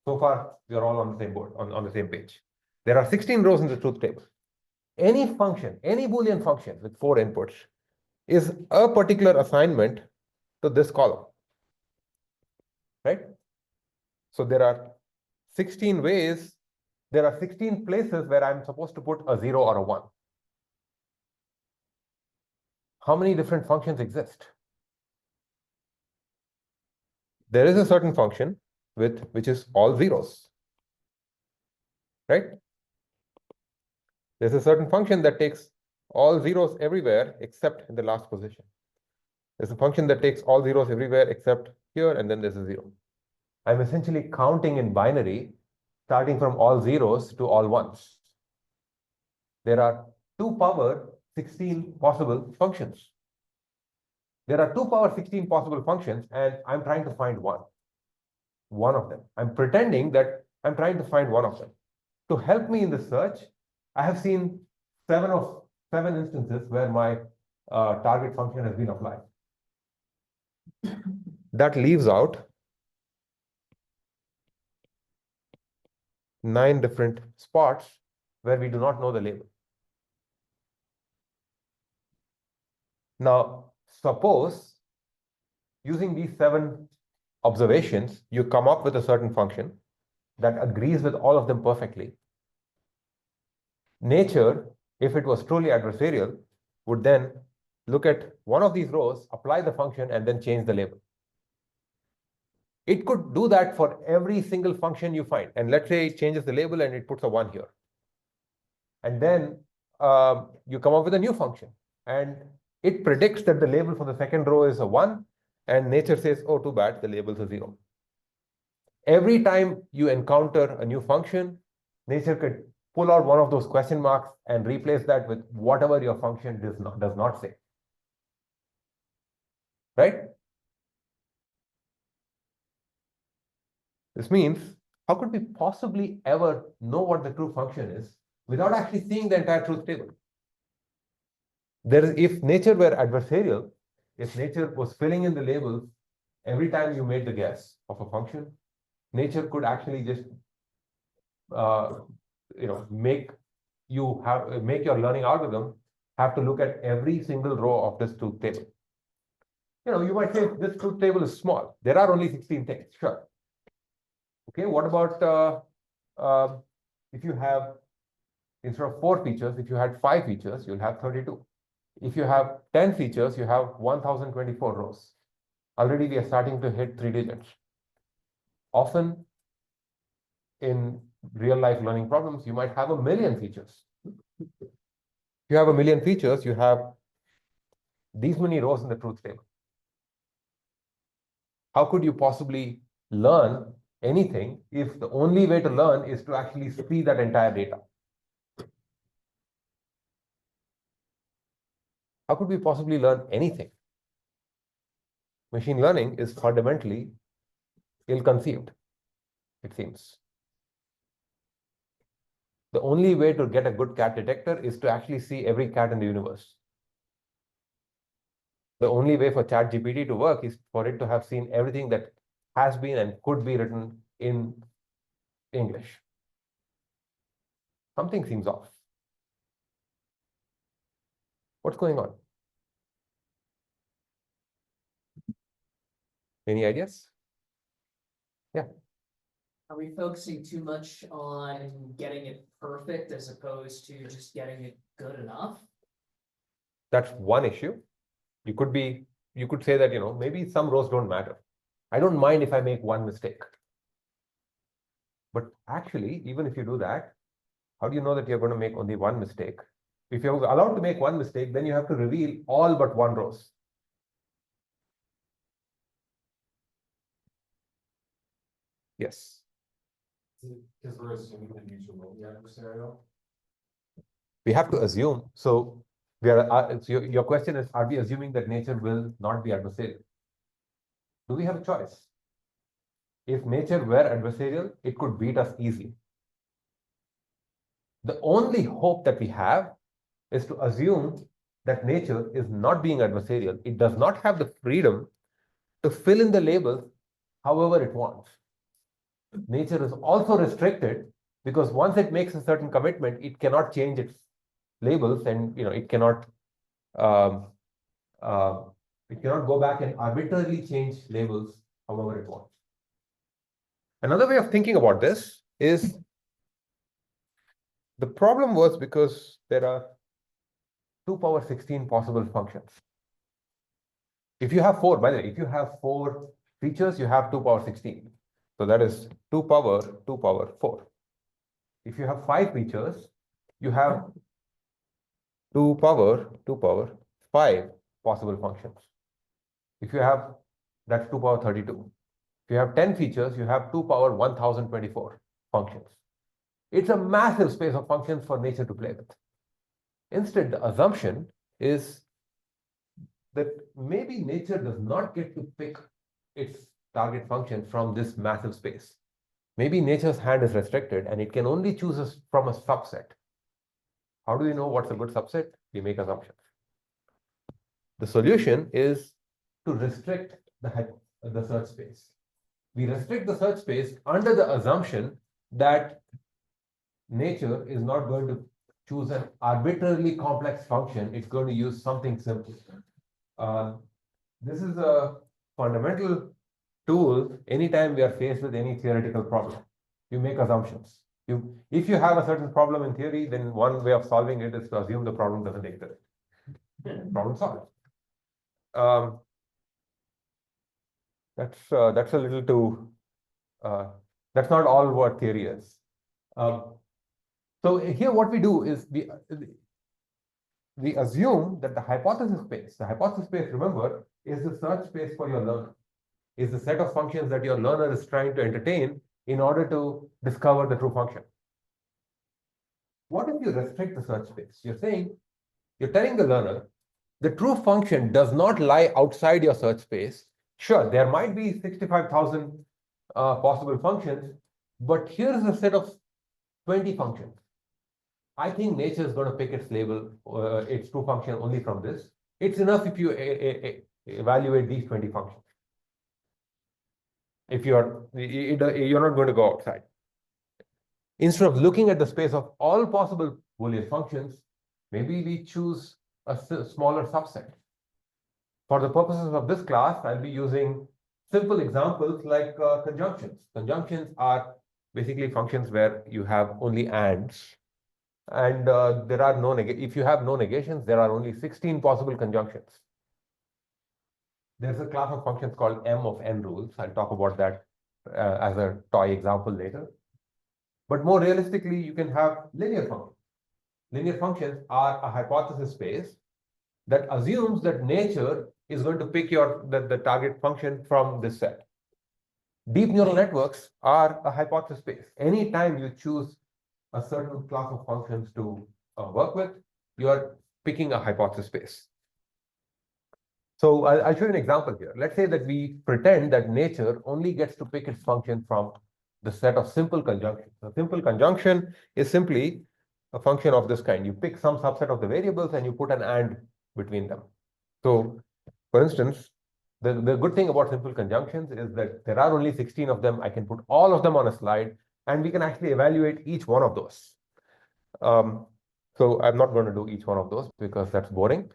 So far, we are all on the same board, on the same page. There are 16 rows in the truth table. Any function, any Boolean function with 4 inputs is a particular assignment to this column, right? So there are 16 ways, there are 16 places where I'm supposed to put a 0 or a 1. How many different functions exist? There is a certain function which is all zeros, right? There's a certain function that takes all zeros everywhere except in the last position. There's a function that takes all zeros everywhere except here, and then there's a 0. I'm essentially counting in binary, starting from all zeros to all ones. There are 2 power 16 possible functions. There are 2 power 16 possible functions, and I'm trying to find one of them. I'm pretending that I'm trying to find one of them. To help me in the search, I have seen 7 instances where my target function has been applied. That leaves out 9 different spots where we do not know the label. Now, suppose using these 7 observations, you come up with a certain function that agrees with all of them perfectly. Nature, if it was truly adversarial, would then look at one of these rows, apply the function, and then change the label. It could do that for every single function you find. And let's say it changes the label and it puts a 1 here. And then you come up with a new function. And it predicts that the label for the second row is a 1. And nature says, oh, too bad, the label's a 0. Every time you encounter a new function, nature could pull out one of those question marks and replace that with whatever your function does not say. Right? This means, how could we possibly ever know what the true function is without actually seeing the entire truth table? If nature were adversarial, if nature was filling in the labels every time you made the guess of a function, nature could actually just make your learning algorithm have to look at every single row of this truth table. You might say this truth table is small. There are only 16 things, sure. Okay, what about if you have, instead of 4 features, if you had 5 features, you'll have 32. If you have 10 features, you have 1024 rows. Already we are starting to hit 3 digits. Often in real life learning problems, you might have 1 million features. If you have 1 million features, you have these many rows in the truth table. How could you possibly learn anything if the only way to learn is to actually see that entire data? How could we possibly learn anything? machine learning is fundamentally ill-conceived, it seems. The only way to get a good cat detector is to actually see every cat in the universe. The only way for ChatGPT to work is for it to have seen everything that has been and could be written in English. Something seems off. What's going on? Any ideas? Are we focusing too much on getting it perfect as opposed to just getting it good enough? That's one issue. You could say that, maybe some rows don't matter. I don't mind if I make one mistake. But actually, even if you do that, how do you know that you're going to make only one mistake? If you're allowed to make one mistake, then you have to reveal all but one rows. Yes. Because we're assuming the nature will be adversarial. We have to assume. So your question is, are we assuming that nature will not be adversarial? Do we have a choice? If nature were adversarial, it could beat us easily. The only hope that we have is to assume that nature is not being adversarial. It does not have the freedom to fill in the labels however it wants. Nature is also restricted because once it makes a certain commitment, it cannot change its labels, and it cannot go back and arbitrarily change labels however it wants. Another way of thinking about this is the problem was because there are 2 power 16 possible functions. If you have 4, by the way, if you have 4 features, you have 2 power 16. So that is 2 power 4. If you have 5 features, you have 2 power 5 possible functions. If you have, that's 2 power 32. If you have 10 features, you have 2 power 1024 functions. It's a massive space of functions for nature to play with. Instead, the assumption is that maybe nature does not get to pick its target function from this massive space. Maybe nature's hand is restricted and it can only choose from a subset. How do we know what's a good subset? We make assumptions. The solution is to restrict the search space. We restrict the search space under the assumption that nature is not going to choose an arbitrarily complex function. It's going to use something simple. This is a fundamental tool anytime we are faced with any theoretical problem. You make assumptions. If you have a certain problem in theory, then one way of solving it is to assume the problem doesn't exist. Problem solved. That's a little too. That's not all what theory is. So here, what we do is we assume that the hypothesis space, remember, is the search space for your learner. Is the set of functions that your learner is trying to entertain in order to discover the true function. What if you restrict the search space? You're telling the learner, the true function does not lie outside your search space. Sure, there might be 65,000 possible functions, but here's a set of 20 functions. I think nature is going to pick its label, its true function only from this. It's enough if you evaluate these 20 functions. If you're not going to go outside. Instead of looking at the space of all possible Boolean functions, maybe we choose a smaller subset. For the purposes of this class, I'll be using simple examples like conjunctions. Conjunctions are basically functions where you have only ands. And there are no if you have no negations, there are only 16 possible conjunctions. There's a class of functions called M of n rules. I'll talk about that as a toy example later. But more realistically, you can have linear functions. Linear functions are a hypothesis space that assumes that nature is going to pick the target function from this set. Deep neural networks are a hypothesis space. Anytime you choose a certain class of functions to work with, you are picking a hypothesis space. So I'll show you an example here. Let's say that we pretend that nature only gets to pick its function from the set of simple conjunctions. A simple conjunction is simply a function of this kind. You pick some subset of the variables and you put an and between them. So, for instance, the good thing about simple conjunctions is that there are only 16 of them. I can put all of them on a slide and we can actually evaluate each one of those. So I'm not going to do each one of those because that's boring.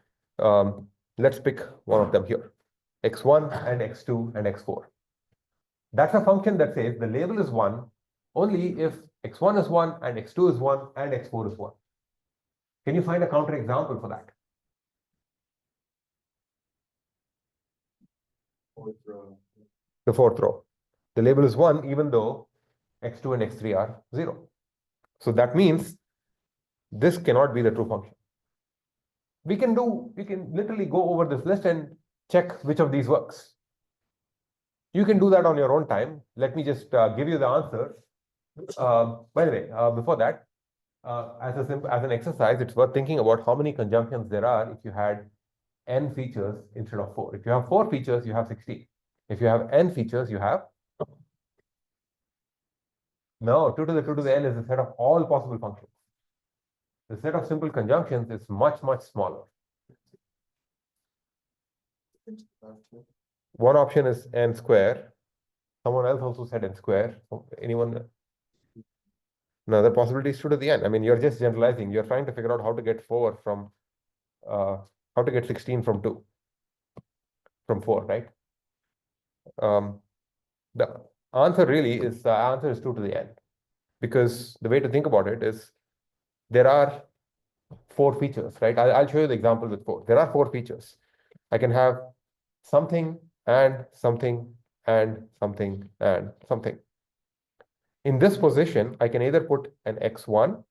Let's pick one of them here, x1 and x2 and x4. That's a function that says the label is 1 only if x1 is 1 and x2 is 1 and x4 is 1. Can you find a counterexample for that? Fourth row. The fourth row. The label is 1 even though x2 and x3 are 0. So that means this cannot be the true function. We can literally go over this list and check which of these works. You can do that on your own time. Let me just give you the answer. By the way, before that, as an exercise, it's worth thinking about how many conjunctions there are if you had n features instead of 4. If you have 4 features, you have 16. If you have n features, you have no 2 to the 2 to the n is the set of all possible functions. The set of simple conjunctions is much, much smaller. One option is n square. Someone else also said n square. Anyone? Another possibility is 2 to the n. I mean, you're just generalizing. You're trying to figure out how to get 4 from, how to get 16 from 2, from 4, right? The answer really is, 2 to the n. Because the way to think about it is, there are 4 features, right? I'll show you the example with 4. There are 4 features. I can have something and something and something and something. In this position, I can either put an x1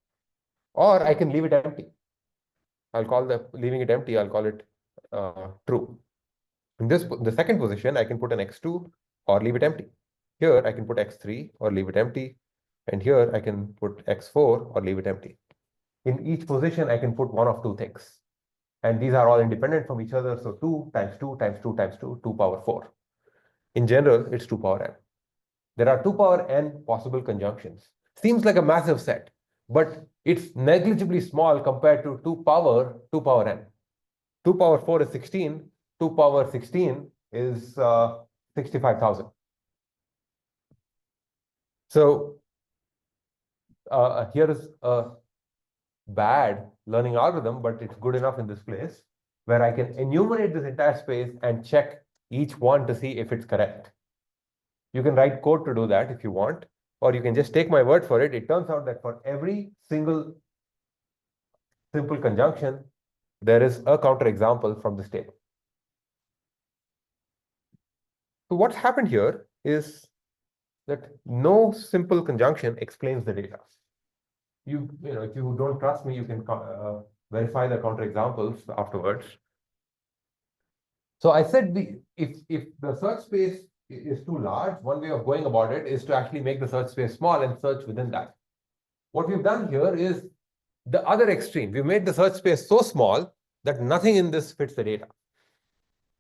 or I can leave it empty. I'll call leaving it empty, I'll call it true. In the second position, I can put an x2 or leave it empty. Here, I can put x3 or leave it empty. And here, I can put x4 or leave it empty. In each position, I can put one of 2 things. And these are all independent from each other. So 2 times 2 times 2 times 2, 2 power 4. In general, it's 2 power n. There are 2 power n possible conjunctions. Seems like a massive set, but it's negligibly small compared to 2 power n. 2 power 4 is 16. 2 power 16 is 65,000. So here is a bad learning algorithm, but it's good enough in this place where I can enumerate this entire space and check each one to see if it's correct. You can write code to do that if you want, or you can just take my word for it. It turns out that for every single simple conjunction, there is a counterexample from this table. So what's happened here is that no simple conjunction explains the data. If you don't trust me, you can verify the counterexamples afterwards. So I said if the search space is too large, one way of going about it is to actually make the search space small and search within that. What we've done here is the other extreme. We've made the search space so small that nothing in this fits the data.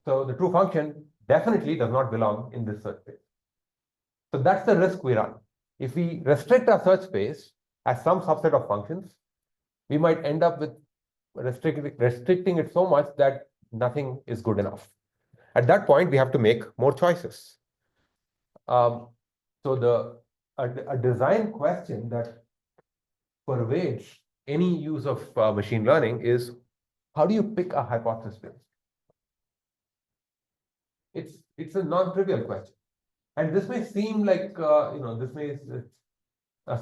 So the true function definitely does not belong in this search space. So that's the risk we run. If we restrict our search space as some subset of functions, we might end up with restricting it so much that nothing is good enough. At that point, we have to make more choices. So a design question that pervades any use of machine learning is, how do you pick a hypothesis space? It's a non-trivial question. And this may seem like,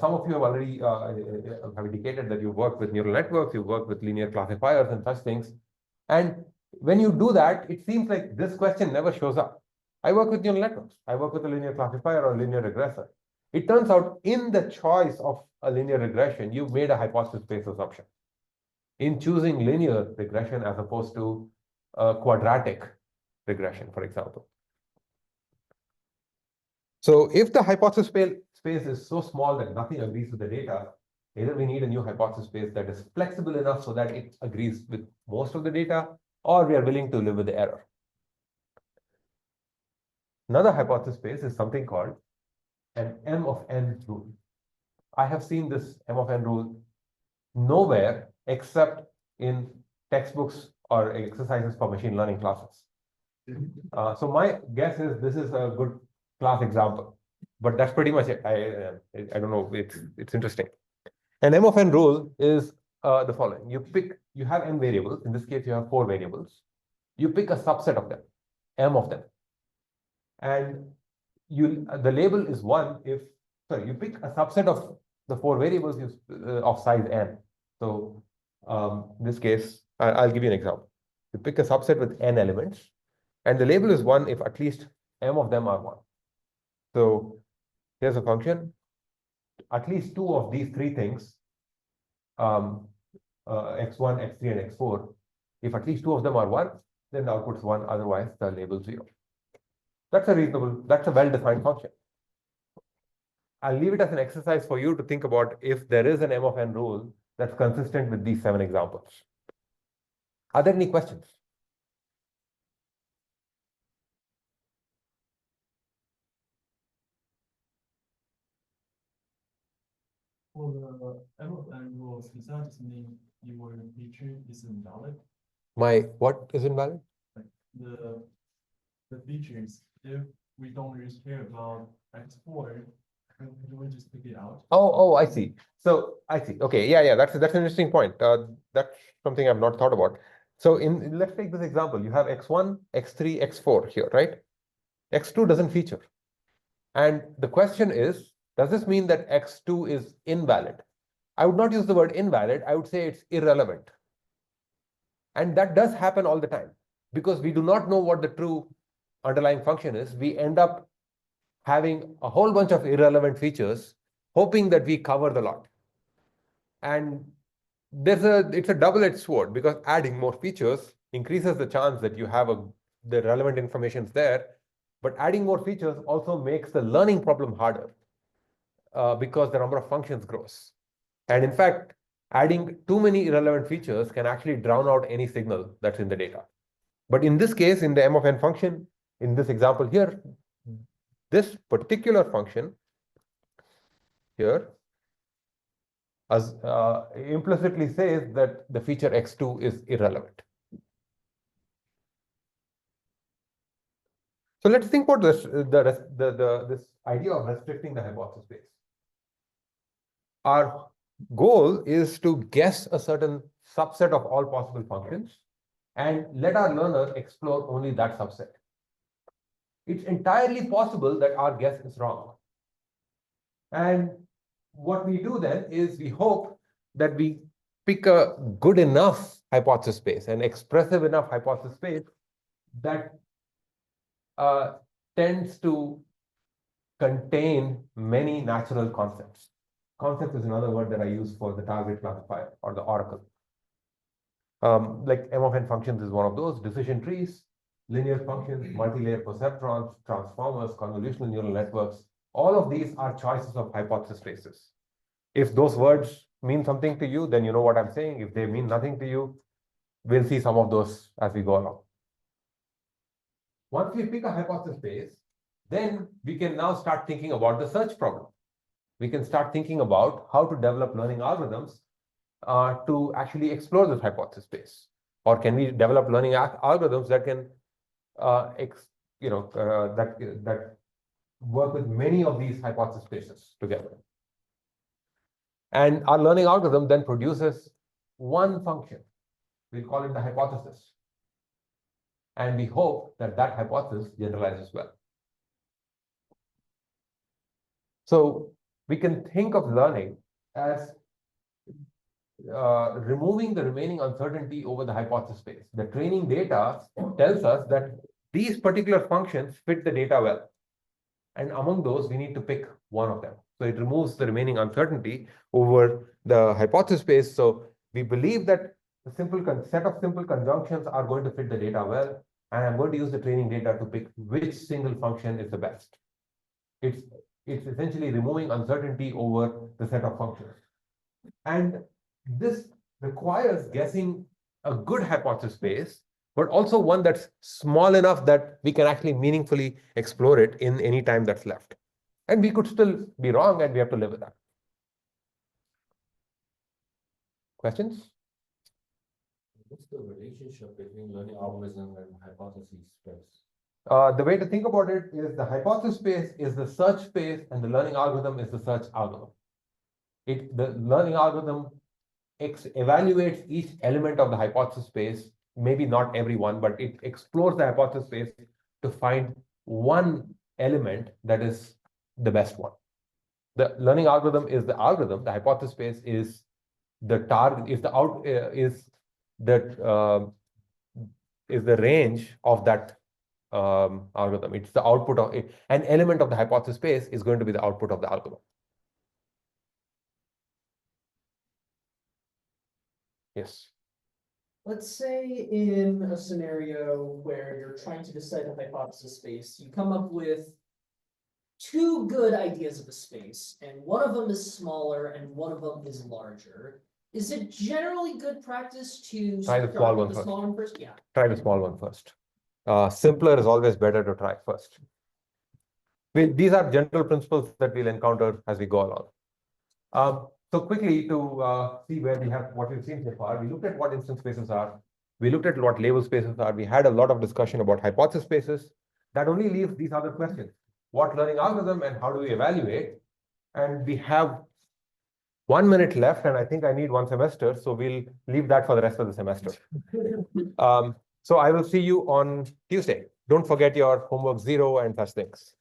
some of you have already have indicated that you've worked with neural networks, you've worked with linear classifiers and such things. And when you do that, it seems like this question never shows up. I work with neural networks. I work with a linear classifier or linear regressor. It turns out in the choice of a linear regression, you've made a hypothesis space assumption. In choosing linear regression as opposed to quadratic regression, for example. So if the hypothesis space is so small that nothing agrees with the data, either we need a new hypothesis space that is flexible enough so that it agrees with most of the data, or we are willing to live with the error. Another hypothesis space is something called an M of n rule. I have seen this M of n rule nowhere except in textbooks or exercises for machine learning classes. So my guess is this is a good class example, but that's pretty much it. I don't know. It's interesting. An M of n rule is the following: you have n variables. In this case, you have 4 variables. You pick a subset of them, m of them, and the label is 1 if you pick a subset of the 4 variables of size n. So in this case, I'll give you an example. You pick a subset with n elements, and the label is 1 if at least m of them are 1. So here's a function. At least 2 of these 3 things, x1, x3, and x4, if at least 2 of them are 1, then the output is 1, otherwise the label is 0. That's a well-defined function. I'll leave it as an exercise for you to think about if there is an M of n rule that's consistent with these 7 examples. Are there any questions? For the M of n rules, does that just mean your feature is invalid? My what is invalid? Like the features, if we don't really care about x4, can we just pick it out? Oh, I see. So I see. Okay, yeah, that's an interesting point. That's something I've not thought about. So let's take this example. You have x1, x3, x4 here, right? x2 doesn't feature. And the question is, does this mean that x2 is invalid? I would not use the word invalid. I would say it's irrelevant. And that does happen all the time because we do not know what the true underlying function is. We end up having a whole bunch of irrelevant features, hoping that we cover the lot. And it's a double-edged sword because adding more features increases the chance that you have the relevant information there. But adding more features also makes the learning problem harder because the number of functions grows. And in fact, adding too many irrelevant features can actually drown out any signal that's in the data. But in this case, in the M of n function, in this example here, this particular function here implicitly says that the feature x2 is irrelevant. So let's think about this idea of restricting the hypothesis space. Our goal is to guess a certain subset of all possible functions and let our learner explore only that subset. It's entirely possible that our guess is wrong. And what we do then is we hope that we pick a good enough hypothesis space, an expressive enough hypothesis space that tends to contain many natural concepts. Concept is another word that I use for the target classifier or the oracle. Like M of n functions is one of those, decision trees, linear functions, multi-layer perceptrons, transformers, convolutional neural networks. All of these are choices of hypothesis spaces. If those words mean something to you, then you know what I'm saying. If they mean nothing to you, we'll see some of those as we go along. Once we pick a hypothesis space, then we can now start thinking about the search problem. We can start thinking about how to develop learning algorithms to actually explore this hypothesis space. Or can we develop learning algorithms that can, that work with many of these hypothesis spaces together? And our learning algorithm then produces one function. We'll call it the hypothesis. And we hope that that hypothesis generalizes well. So we can think of learning as removing the remaining uncertainty over the hypothesis space. The training data tells us that these particular functions fit the data well. And among those, we need to pick one of them. So it removes the remaining uncertainty over the hypothesis space. So we believe that the set of simple conjunctions are going to fit the data well. And I'm going to use the training data to pick which single function is the best. It's essentially removing uncertainty over the set of functions. And this requires guessing a good hypothesis space but also one that's small enough that we can actually meaningfully explore it in any time that's left. And we could still be wrong, and we have to live with that. Questions? What's the relationship between learning algorithm and hypothesis space? The way to think about it is the hypothesis space is the search space and the learning algorithm is the search algorithm. The learning algorithm evaluates each element of the hypothesis space, maybe not every one, but it explores the hypothesis space to find one element that is the best one. The learning algorithm is the algorithm, the hypothesis space is the target, is the out is that is the range of that algorithm. It's the output of an element of the hypothesis space is going to be the output of the algorithm. Yes. Let's say in a scenario where you're trying to decide the hypothesis space, you come up with two good ideas of a space, and one of them is smaller and one of them is larger. Is it generally good practice to Try the start small with one the first. small one first? Yeah. Try the small one first. Simpler is always better to try first. These are general principles that we'll encounter as we go along. So quickly to see where we have what we've seen so far, we looked at what instance spaces are. We looked at what label spaces are. We had a lot of discussion about hypothesis spaces. That only leaves these other questions. What learning algorithm and how do we evaluate? And we have 1 minute left, and I think I need 1 semester, so we'll leave that for the rest of the semester. So I will see you on Tuesday. Don't forget your homework 0 and such things.